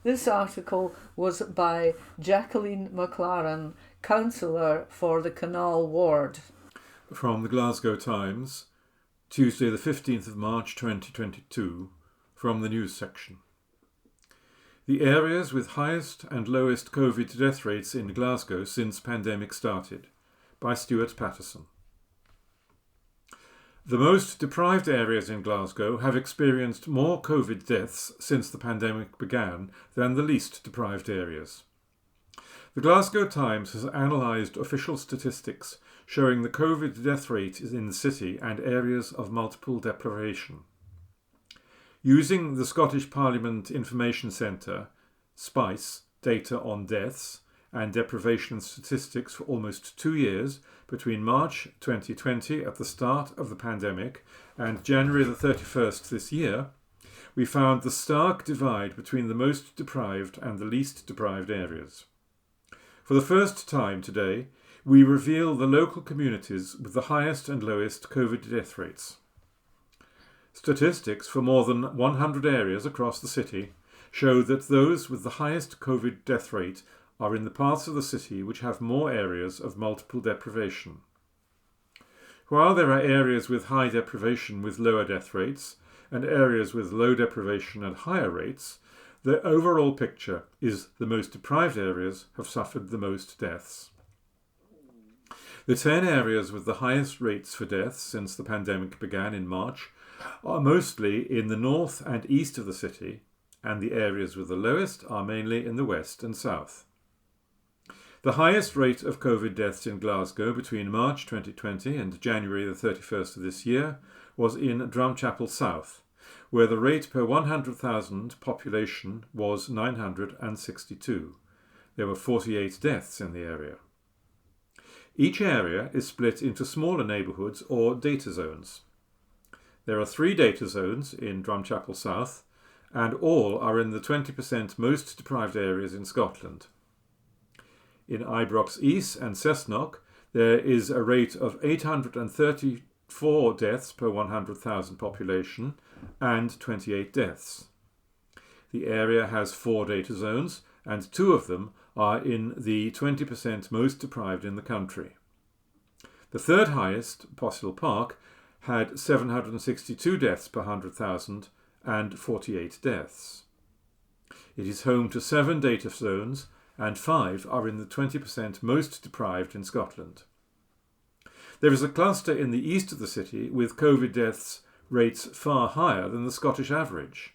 S6: This article was by Jacqueline McLaren, councillor for the Canal Ward.
S7: From the Glasgow Times, Tuesday the 15th of March 2022, from the news section. The areas with highest and lowest COVID death rates in Glasgow since pandemic started, by Stuart Patterson. The most deprived areas in Glasgow have experienced more COVID deaths since the pandemic began than the least deprived areas. The Glasgow Times has analysed official statistics showing the COVID death rate is in the city and areas of multiple deprivation. Using the Scottish Parliament Information Centre, SPICE, data on deaths and deprivation statistics for almost 2 years, between March 2020 at the start of the pandemic and January the 31st this year, we found the stark divide between the most deprived and the least deprived areas. For the first time today, we reveal the local communities with the highest and lowest COVID death rates. Statistics for more than 100 areas across the city show that those with the highest COVID death rate are in the parts of the city which have more areas of multiple deprivation. While there are areas with high deprivation with lower death rates and areas with low deprivation and higher rates, the overall picture is the most deprived areas have suffered the most deaths. The 10 areas with the highest rates for deaths since the pandemic began in March are mostly in the north and east of the city, and the areas with the lowest are mainly in the west and south. The highest rate of COVID deaths in Glasgow between March 2020 and January the 31st of this year was in Drumchapel South, where the rate per 100,000 population was 962. There were 48 deaths in the area. Each area is split into smaller neighbourhoods or data zones. There are 3 data zones in Drumchapel South, and all are in the 20% most deprived areas in Scotland. In Ibrox East and Cessnock, there is a rate of 834 deaths per 100,000 population and 28 deaths. The area has 4 data zones, and 2 of them are in the 20% most deprived in the country. The third highest, Possil Park, had 762 deaths per 100,000 and 48 deaths. It is home to 7 data zones, and 5 are in the 20% most deprived in Scotland. There is a cluster in the east of the city with COVID deaths rates far higher than the Scottish average.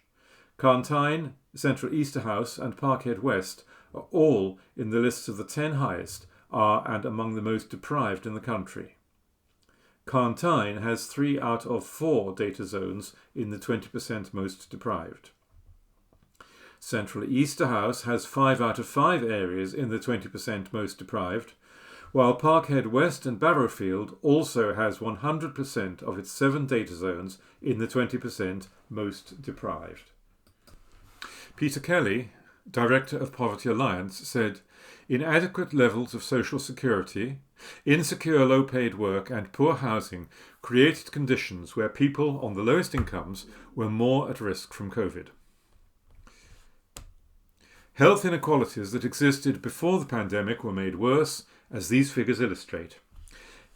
S7: Carntine, Central Easterhouse and Parkhead West are all in the lists of the 10 highest and among the most deprived in the country. Carntine has 3 out of 4 data zones in the 20% most deprived. Central Easterhouse has 5 out of 5 areas in the 20% most deprived, while Parkhead West and Barrowfield also has 100% of its 7 data zones in the 20% most deprived. Peter Kelly, Director of Poverty Alliance, said, "Inadequate levels of social security, insecure low-paid work and poor housing created conditions where people on the lowest incomes were more at risk from COVID." Health inequalities that existed before the pandemic were made worse, as these figures illustrate.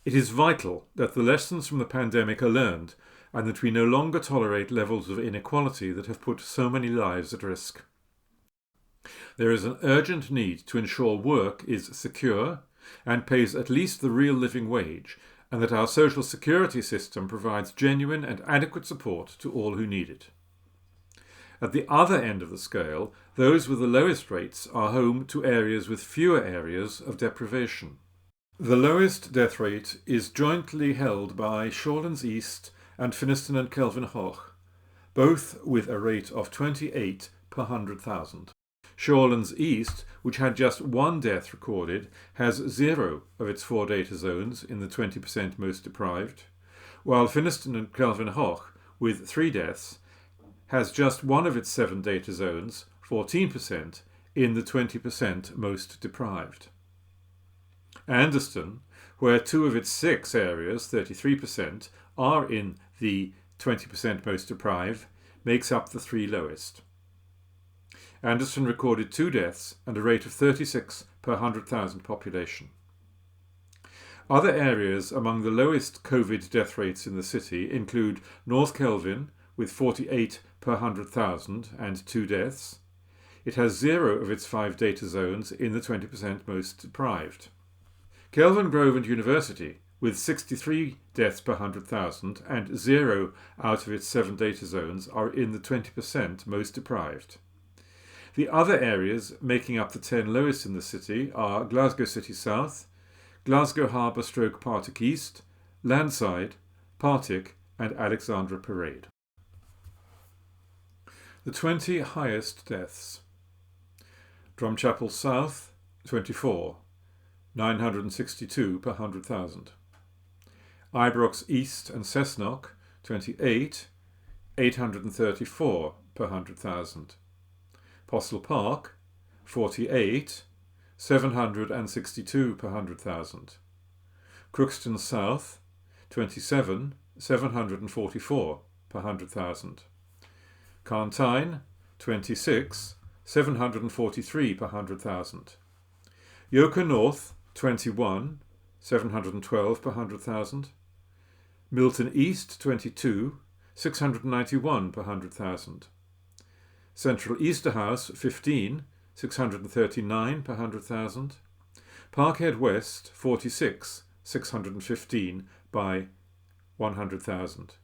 S7: It is vital that the lessons from the pandemic are learned and that we no longer tolerate levels of inequality that have put so many lives at risk. There is an urgent need to ensure work is secure and pays at least the real living wage, and that our social security system provides genuine and adequate support to all who need it. At the other end of the scale, those with the lowest rates are home to areas with fewer areas of deprivation. The lowest death rate is jointly held by Shawlands East and Finiston and Kelvinhoch, both with a rate of 28 per 100,000. Shawlands East, which had just 1 death recorded, has 0 of its 4 data zones in the 20% most deprived, while Finiston and Kelvinhoch, with 3 deaths, has just 1 of its 7 data zones, 14%, in the 20% most deprived. Anderston, where 2 of its 6 areas, 33%, are in the 20% most deprived, makes up the 3 lowest. Anderston recorded 2 deaths and a rate of 36 per 100,000 population. Other areas among the lowest COVID death rates in the city include North Kelvin with 48 per 100,000 and 2 deaths. It has 0 of its 5 data zones in the 20% most deprived. Kelvin Grove and University with 63 deaths per 100,000 and 0 out of its 7 data zones are in the 20% most deprived. The other areas making up the 10 lowest in the city are Glasgow City South, Glasgow Harbour / Partick East, Landside, Partick and Alexandra Parade. The 20 highest deaths. Drumchapel South, 24, 962 per 100,000. Ibrox East and Cessnock, 28, 834 per 100,000. Postle Park, 48, 762 per 100,000. Crookston South, 27, 744 per 100,000. Carntine, 26, 743 per 100,000. Yoker North, 21, 712 per 100,000. Milton East, 22, 691 per 100,000. Central Easterhouse, 15, 639 per 100,000. Parkhead West, 46, 615 by 100,000.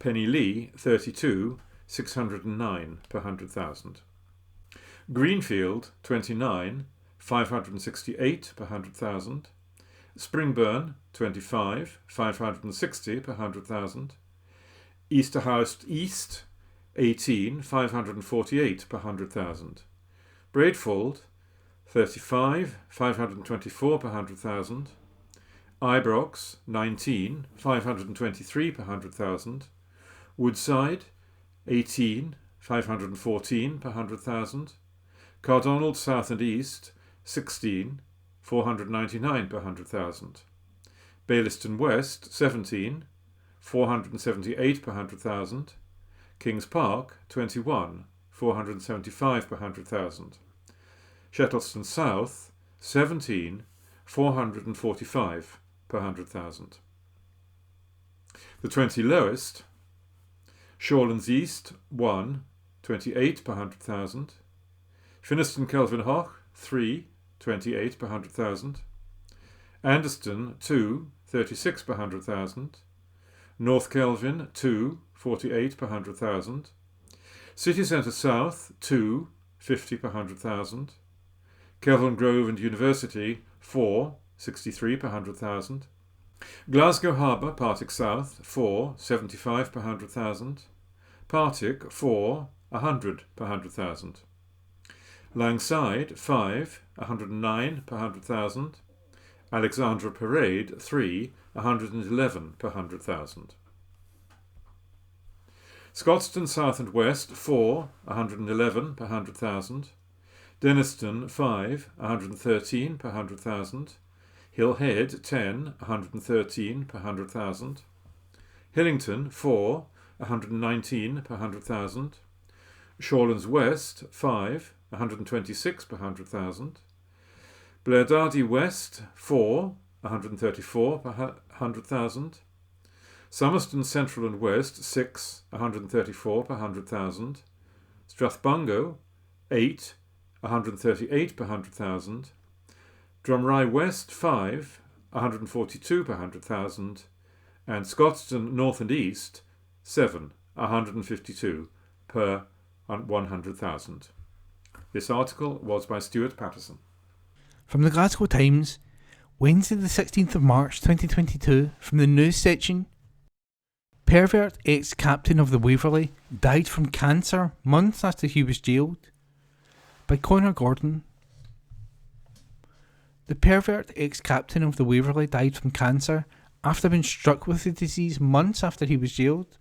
S7: Penny 32, 609 per 100,000. Greenfield, 29, 568 per 100,000. Springburn, 25, 560 per 100,000. Easterhouse East, 18, 548 per 100,000. Braidfold, 35, 524 per 100,000. Ibrox, 19, 523 per 100,000. Woodside, 18, 514 per 100,000. Cardonald South and East, 16, 499 per 100,000. Baillieston West, 17, 478 per 100,000. Kings Park, 21, 475 per 100,000. Shettleston South, 17, 445 per 100,000. The 20 lowest. Shawlands East, 1, 28 per 100,000. Finiston Kelvinhoch, 3, 28 per 100,000. Anderston, 2, 36 per 100,000. North Kelvin, 2, 48 per 100,000. City Centre South, 2, 50 per 100,000. Kelvin Grove and University, 4, 63 per 100,000. Glasgow Harbour, Partick South, 4, 75 per 100,000. Partick, 4, 100 per 100,000. Langside, 5, 109 per 100,000. Alexandra Parade, 3, 111 per 100,000. Scotstoun South and West, 4, 111 per 100,000. Denniston, 5, 113 per 100,000. Hillhead, 10, 113 per 100,000. Hillington, 4, 119 per 100,000. Shawlands West, 5, 126 per 100,000. Blairdardy West, 4, 134 per 100,000. Summerston Central and West, 6, 134 per 100,000. Strathbungo, 8, 138 per 100,000. Drumrye West, 5, 142 per 100,000. And Scotstoun North and East, 7, 152 per 100,000. This article was by Stuart Patterson.
S2: From the Glasgow Times, Wednesday the 16th of March 2022, from the news section. Pervert ex-captain of the Waverley died from cancer months after he was jailed. By Connor Gordon. The pervert ex-captain of the Waverley died from cancer after being struck with the disease months after he was jailed.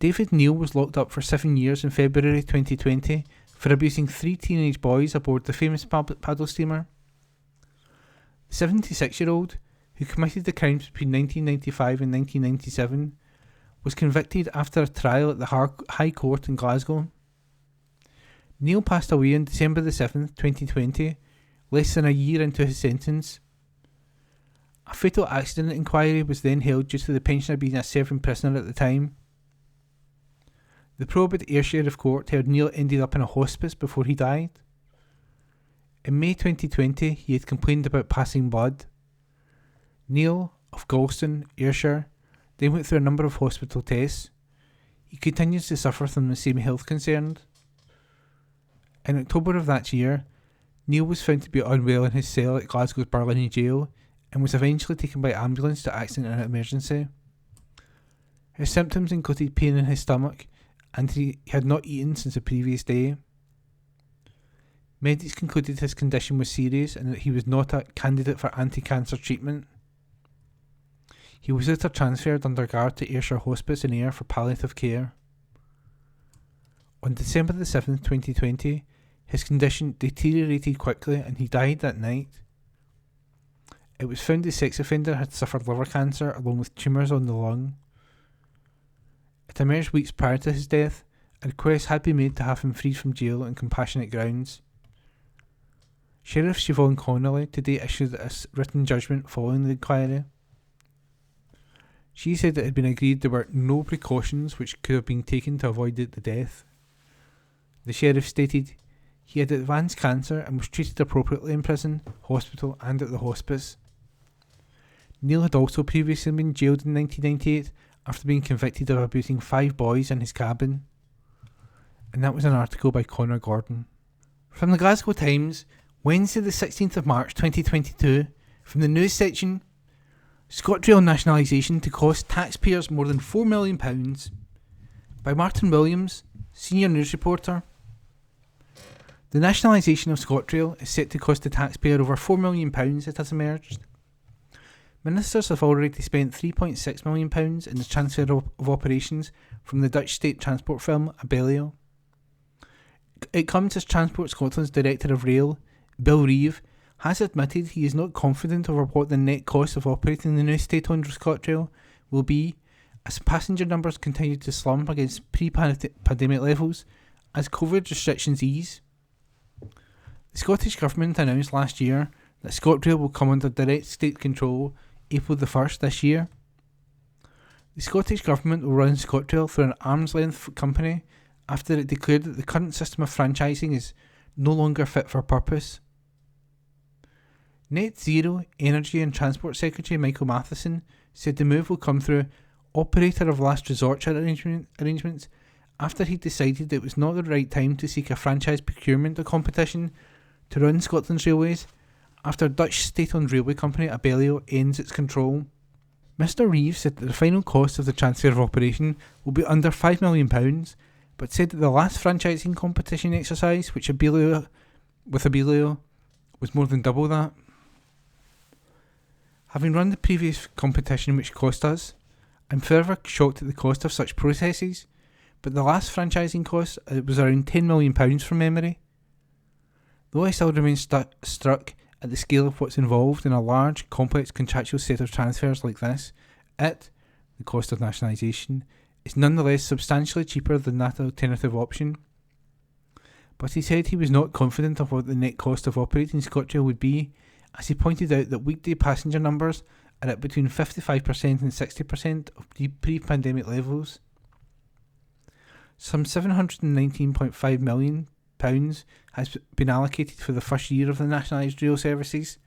S2: David Neal was locked up for 7 years in February 2020 for abusing 3 teenage boys aboard the famous paddle steamer. The 76-year-old, who committed the crimes between 1995 and 1997, was convicted after a trial at the High Court in Glasgow. Neil passed away on December the 7th, 2020, less than a year into his sentence. A fatal accident inquiry was then held due to the pensioner being a serving prisoner at the time. The probe at Ayr Sheriff Court heard Neil ended up in a hospice before he died. In May 2020, he had complained about passing blood. Neil, of Galston, Ayrshire, then went through a number of hospital tests. He continues to suffer from the same health concerns. In October of that year, Neil was found to be unwell in his cell at Glasgow's Barlinnie Jail and was eventually taken by ambulance to accident and emergency. His symptoms included pain in his stomach, and he had not eaten since the previous day. Medics concluded his condition was serious and that he was not a candidate for anti-cancer treatment. He was later transferred under guard to Ayrshire Hospice in Ayr for palliative care. On December the 7th, 2020, his condition deteriorated quickly and he died that night. It was found the sex offender had suffered liver cancer along with tumours on the lung. It emerged weeks prior to his death. A request had been made to have him freed from jail on compassionate grounds. Sheriff Siobhan Connolly today issued a written judgment following the inquiry. She said it had been agreed there were no precautions which could have been taken to avoid the death. The sheriff stated he had advanced cancer and was treated appropriately in prison, hospital and at the hospice. Neil had also previously been jailed in 1998 after being convicted of abusing 5 boys in his cabin. And that was an article by Connor Gordon. From the Glasgow Times, Wednesday the 16th of March 2022, from the news section, ScotRail nationalisation to cost taxpayers more than £4 million, by Martin Williams, senior news reporter. The nationalisation of ScotRail is set to cost the taxpayer over £4 million, it has emerged. Ministers have already spent £3.6 million in the transfer of operations from the Dutch state transport firm Abellio. It comes as Transport Scotland's Director of Rail, Bill Reeve, has admitted he is not confident over what the net cost of operating the new state-owned ScotRail will be as passenger numbers continue to slump against pre-pandemic levels as COVID restrictions ease. The Scottish Government announced last year that ScotRail will come under direct state control April the 1st this year. The Scottish Government will run ScotRail through an arm's-length company after it declared that the current system of franchising is no longer fit for purpose. Net Zero Energy and Transport Secretary Michael Matheson said the move will come through operator of last resort arrangements after he decided it was not the right time to seek a franchise procurement or competition to run Scotland's railways after Dutch state-owned railway company Abellio ends its control. Mr Reeves said that the final cost of the transfer of operation will be under £5 million, but said that the last franchising competition exercise with Abellio was more than double that. Having run the previous competition which cost us, I'm further shocked at the cost of such processes, but the last franchising cost was around £10 million from memory. Though I still remain struck at the scale of what's involved in a large, complex contractual set of transfers like this, the cost of nationalisation, is nonetheless substantially cheaper than that alternative option. But he said he was not confident of what the net cost of operating ScotRail would be, as he pointed out that weekday passenger numbers are at between 55% and 60% of pre-pandemic levels. Some £719.5 million has been allocated for the first year of the nationalised rail services,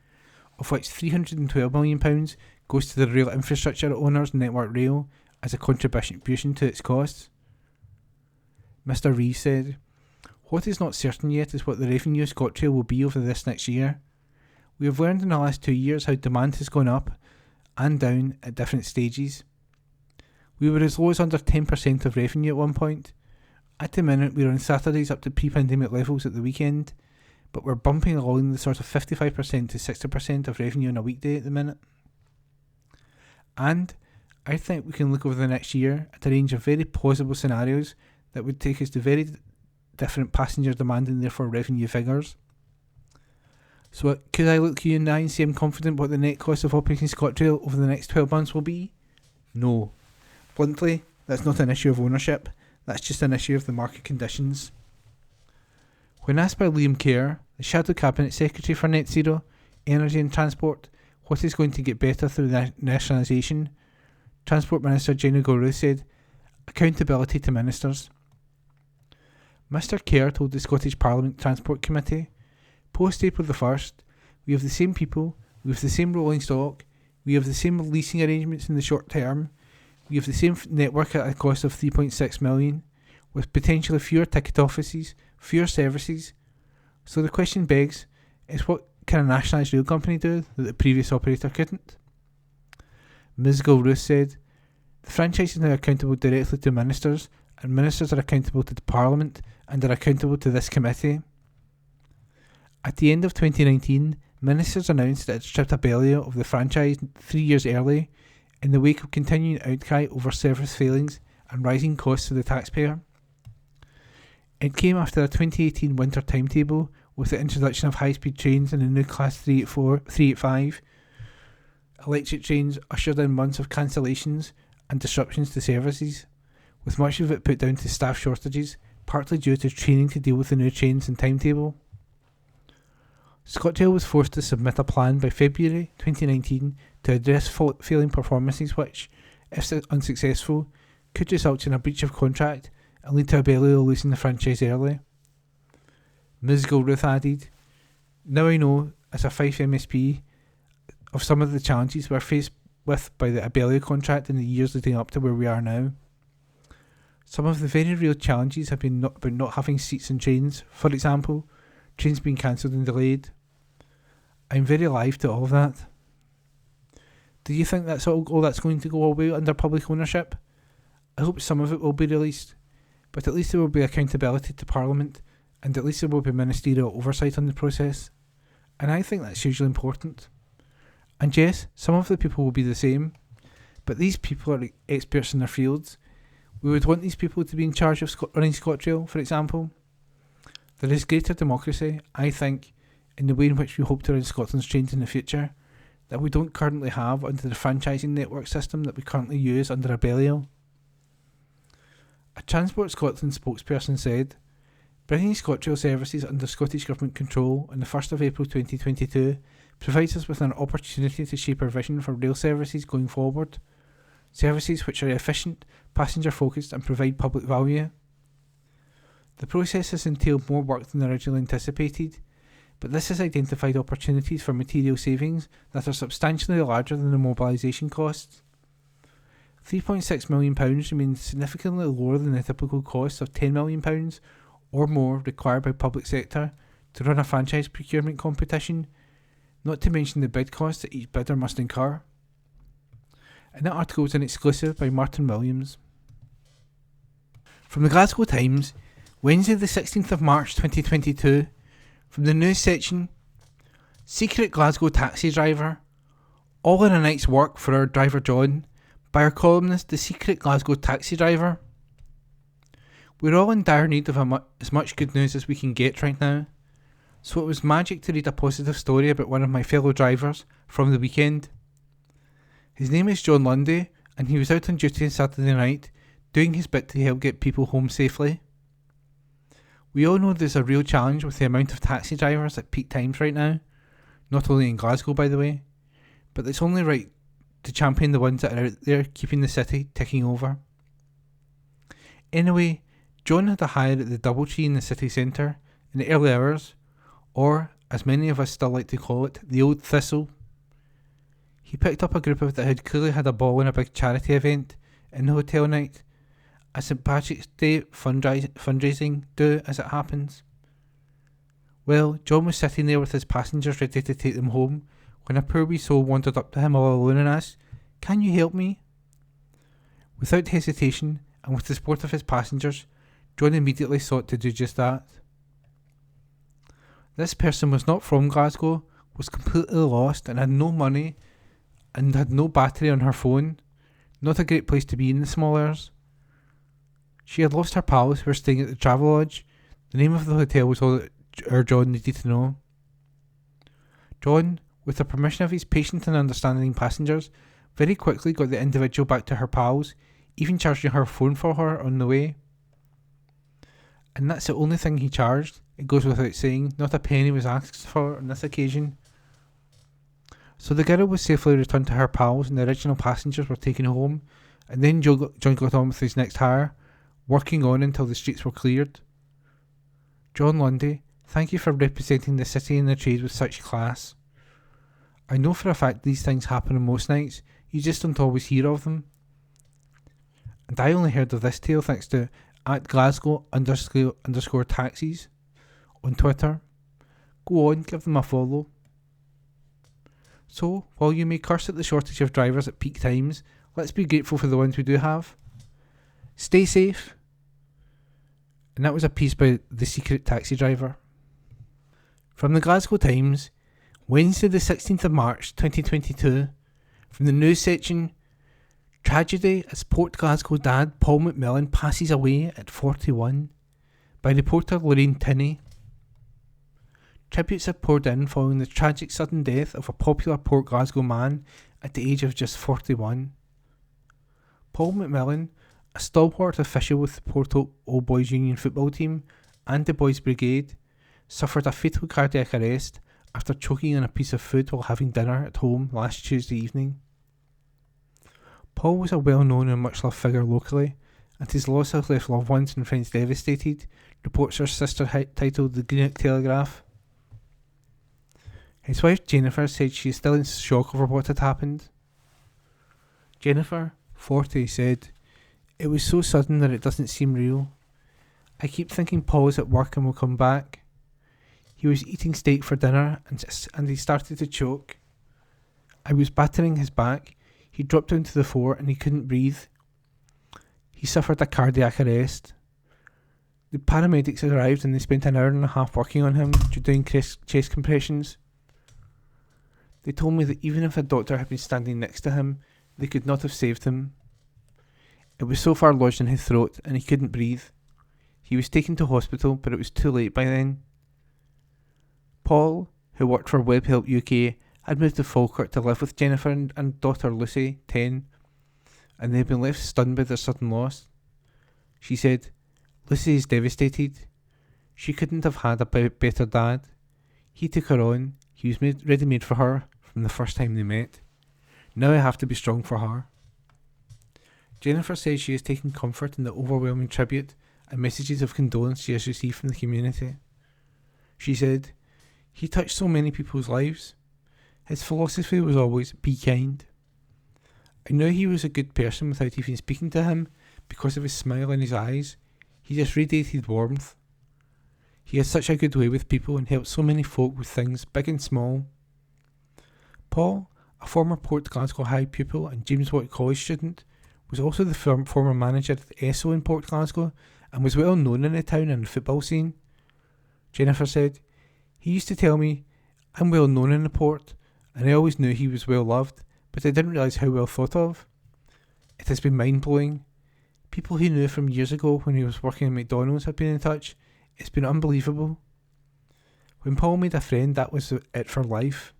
S2: of which £312 million goes to the rail infrastructure owners Network Rail as a contribution to its costs. Mr Reeve said, "What is not certain yet is what the revenue of ScotRail will be over this next year. We have learned in the last 2 years how demand has gone up and down at different stages. We were as low as under 10% of revenue at one point. At the minute we are on Saturdays up to pre-pandemic levels at the weekend, but we're bumping along the sort of 55% to 60% of revenue on a weekday at the minute. And I think we can look over the next year at a range of very plausible scenarios that would take us to very different passenger demand and therefore revenue figures. So could I look you in the eye and say I'm confident what the net cost of operating ScotRail over the next 12 months will be? No. Bluntly, that's not an issue of ownership, that's just an issue of the market conditions." When asked by Liam Kerr, the Shadow Cabinet Secretary for Net Zero, Energy and Transport, what is going to get better through nationalisation, Transport Minister Jenny Gilruth said, accountability to ministers. Mr Kerr told the Scottish Parliament Transport Committee, post-April the 1st, we have the same people, we have the same rolling stock, we have the same leasing arrangements in the short term, we have the same network at a cost of 3.6 million, with potentially fewer ticket offices, fewer services. So the question begs, is what can a nationalised rail company do that the previous operator couldn't? Ms Gilruth said, the franchise is now accountable directly to ministers, and ministers are accountable to the Parliament and are accountable to this committee. At the end of 2019, ministers announced that it stripped Abellio of the franchise 3 years early in the wake of continuing outcry over service failings and rising costs to the taxpayer. It came after a 2018 winter timetable with the introduction of high-speed trains and a new Class 385. Electric trains ushered in months of cancellations and disruptions to services, with much of it put down to staff shortages, partly due to training to deal with the new trains and timetable. ScotRail was forced to submit a plan by February 2019 to address failing performances which, if unsuccessful, could result in a breach of contract and lead to Abellio losing the franchise early. Ms Gilruth added, now I know, as a Fife MSP, of some of the challenges we're faced with by the Abellio contract in the years leading up to where we are now. Some of the very real challenges have been about not having seats in trains, for example, trains being cancelled and delayed. I'm very alive to all of that. Do you think that's all that's going to go away under public ownership? I hope some of it will be released, but at least there will be accountability to Parliament, and at least there will be ministerial oversight on the process. And I think that's hugely important. And yes, some of the people will be the same, but these people are experts in their fields. We would want these people to be in charge of running ScotRail, for example. There is greater democracy, I think, in the way in which we hope to run Scotland's trains in the future, that we don't currently have under the franchising network system that we currently use under Abellio. A Transport Scotland spokesperson said, bringing ScotRail services under Scottish Government control on the 1st of April 2022 provides us with an opportunity to shape our vision for rail services going forward, services which are efficient, passenger focused and provide public value. The process has entailed more work than originally anticipated, but this has identified opportunities for material savings that are substantially larger than the mobilisation costs. £3.6 million remains significantly lower than the typical cost of £10 million or more required by public sector to run a franchise procurement competition, not to mention the bid costs that each bidder must incur. And that article was an exclusive by Martin Williams. From the Glasgow Times, Wednesday the 16th of March 2022, from the news section, secret Glasgow taxi driver, all in a night's work for our driver John, by our columnist the secret Glasgow taxi driver. We're all in dire need of as much good news as we can get right now, so it was magic to read a positive story about one of my fellow drivers from the weekend. His name is John Lundy, and he was out on duty on Saturday night, doing his bit to help get people home safely. We all know there's a real challenge with the amount of taxi drivers at peak times right now, not only in Glasgow by the way, but it's only right to champion the ones that are out there keeping the city ticking over. Anyway, John had a hire at the Doubletree in the city centre in the early hours, or, as many of us still like to call it, the Old Thistle. He picked up a group that had clearly had a ball in a big charity event in the hotel night, a St Patrick's Day fundraising do as it happens. Well, John was sitting there with his passengers ready to take them home when a poor wee soul wandered up to him all alone and asked, "Can you help me?" Without hesitation, and with the support of his passengers, John immediately sought to do just that. This person was not from Glasgow, was completely lost and had no money and had no battery on her phone. Not a great place to be in the small hours. She had lost her pals who were staying at the Travelodge. The name of the hotel was all that our John needed to know. John, with the permission of his patient and understanding passengers, very quickly got the individual back to her pals, even charging her phone for her on the way. And that's the only thing he charged, It goes without saying, not a penny was asked for on this occasion. So the girl was safely returned to her pals and the original passengers were taken home, and then John got on with his next hire, working on until the streets were cleared. John Lundy, thank you for representing the city and the trade with such class. I know for a fact these things happen on most nights, you just don't always hear of them. And I only heard of this tale thanks to @Glasgow_taxis on Twitter. Go on, give them a follow. So, while you may curse at the shortage of drivers at peak times, let's be grateful for the ones we do have. Stay safe. And that was a piece by The Secret Taxi Driver. From the Glasgow Times, Wednesday the 16th of March 2022, from the news section, tragedy as Port Glasgow dad Paul McMillan passes away at 41, by reporter Lorraine Tinney. Tributes have poured in following the tragic sudden death of a popular Port Glasgow man at the age of just 41. Paul McMillan, a stalwart official with the Port Old Boys Union football team and the Boys Brigade, suffered a fatal cardiac arrest after choking on a piece of food while having dinner at home last Tuesday evening. Paul was a well-known and much-loved figure locally, and his loss has left loved ones and friends devastated, reports her sister titled The Greenock Telegraph. His wife Jennifer said she is still in shock over what had happened. Jennifer, 40, said, "It was so sudden that it doesn't seem real. I keep thinking Paul is at work and will come back. He was eating steak for dinner and he started to choke. I was battering his back. He dropped down to the floor and he couldn't breathe. He suffered a cardiac arrest. The paramedics arrived and they spent an hour and a half working on him, doing chest compressions. They told me that even if a doctor had been standing next to him, they could not have saved him. It was so far lodged in his throat and he couldn't breathe. He was taken to hospital, but it was too late by then." Paul, who worked for WebHelp UK, had moved to Falkirk to live with Jennifer and daughter Lucy, 10, and they had been left stunned by their sudden loss. She said, "Lucy is devastated. She couldn't have had a better dad. He took her on. He was ready-made for her from the first time they met. Now I have to be strong for her." Jennifer says she has taken comfort in the overwhelming tribute and messages of condolence she has received from the community. She said, "He touched so many people's lives. His philosophy was always, be kind. I know he was a good person without even speaking to him because of his smile and his eyes. He just radiated warmth. He had such a good way with people and helped so many folk with things, big and small." Paul, a former Port Glasgow High pupil and James Watt College student, was also the former manager of the Esso in Port Glasgow and was well known in the town and the football scene. Jennifer said, "He used to tell me, I'm well known in the port, and I always knew he was well loved, but I didn't realise how well thought of. It has been mind-blowing. People he knew from years ago when he was working at McDonald's have been in touch. It's been unbelievable. When Paul made a friend, that was it for life."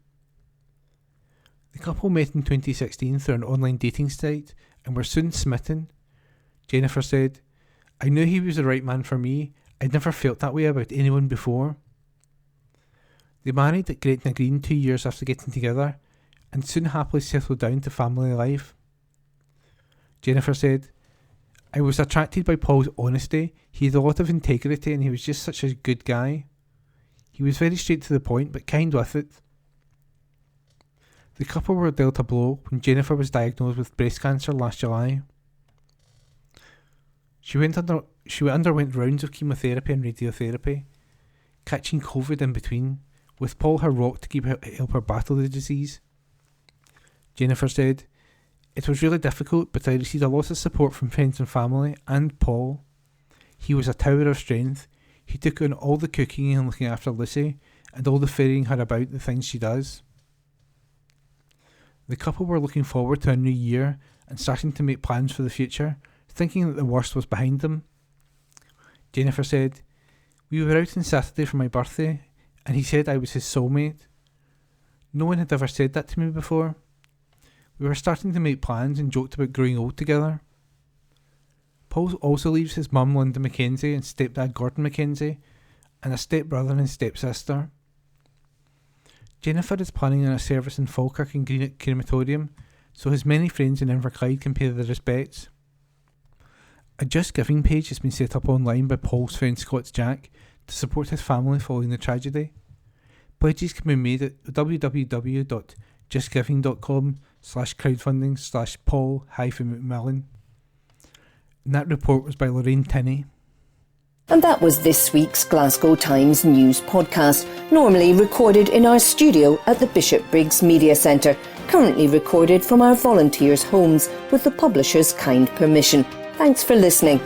S2: The couple met in 2016 through an online dating site and were soon smitten. Jennifer said, "I knew he was the right man for me. I'd never felt that way about anyone before." They married at Gretna Green 2 years after getting together and soon happily settled down to family life. Jennifer said, "I was attracted by Paul's honesty. He had a lot of integrity and he was just such a good guy. He was very straight to the point but kind with it." The couple were dealt a blow when Jennifer was diagnosed with breast cancer last July. She underwent rounds of chemotherapy and radiotherapy, catching COVID in between, with Paul her rock to help her battle the disease. Jennifer said, "It was really difficult, but I received a lot of support from friends and family, and Paul. He was a tower of strength. He took on all the cooking and looking after Lucy, and all the ferrying her about the things she does." The couple were looking forward to a new year and starting to make plans for the future, thinking that the worst was behind them. Jennifer said, "We were out on Saturday for my birthday, and he said I was his soulmate. No one had ever said that to me before. We were starting to make plans and joked about growing old together." Paul also leaves his mum Linda Mackenzie and stepdad Gordon Mackenzie, and a stepbrother and stepsister. Jennifer is planning on a service in Falkirk and Greenock Crematorium, so his many friends in Inverclyde can pay their respects. A Just Giving page has been set up online by Paul's friend Scots Jack to support his family following the tragedy. Pledges can be made at www.justgiving.com/crowdfunding/Paul-McMillan. And that report was by Lorraine Tinney.
S1: And that was this week's Glasgow Times News podcast, normally recorded in our studio at the Bishopbriggs Media Centre, currently recorded from our volunteers' homes with the publisher's kind permission. Thanks for listening.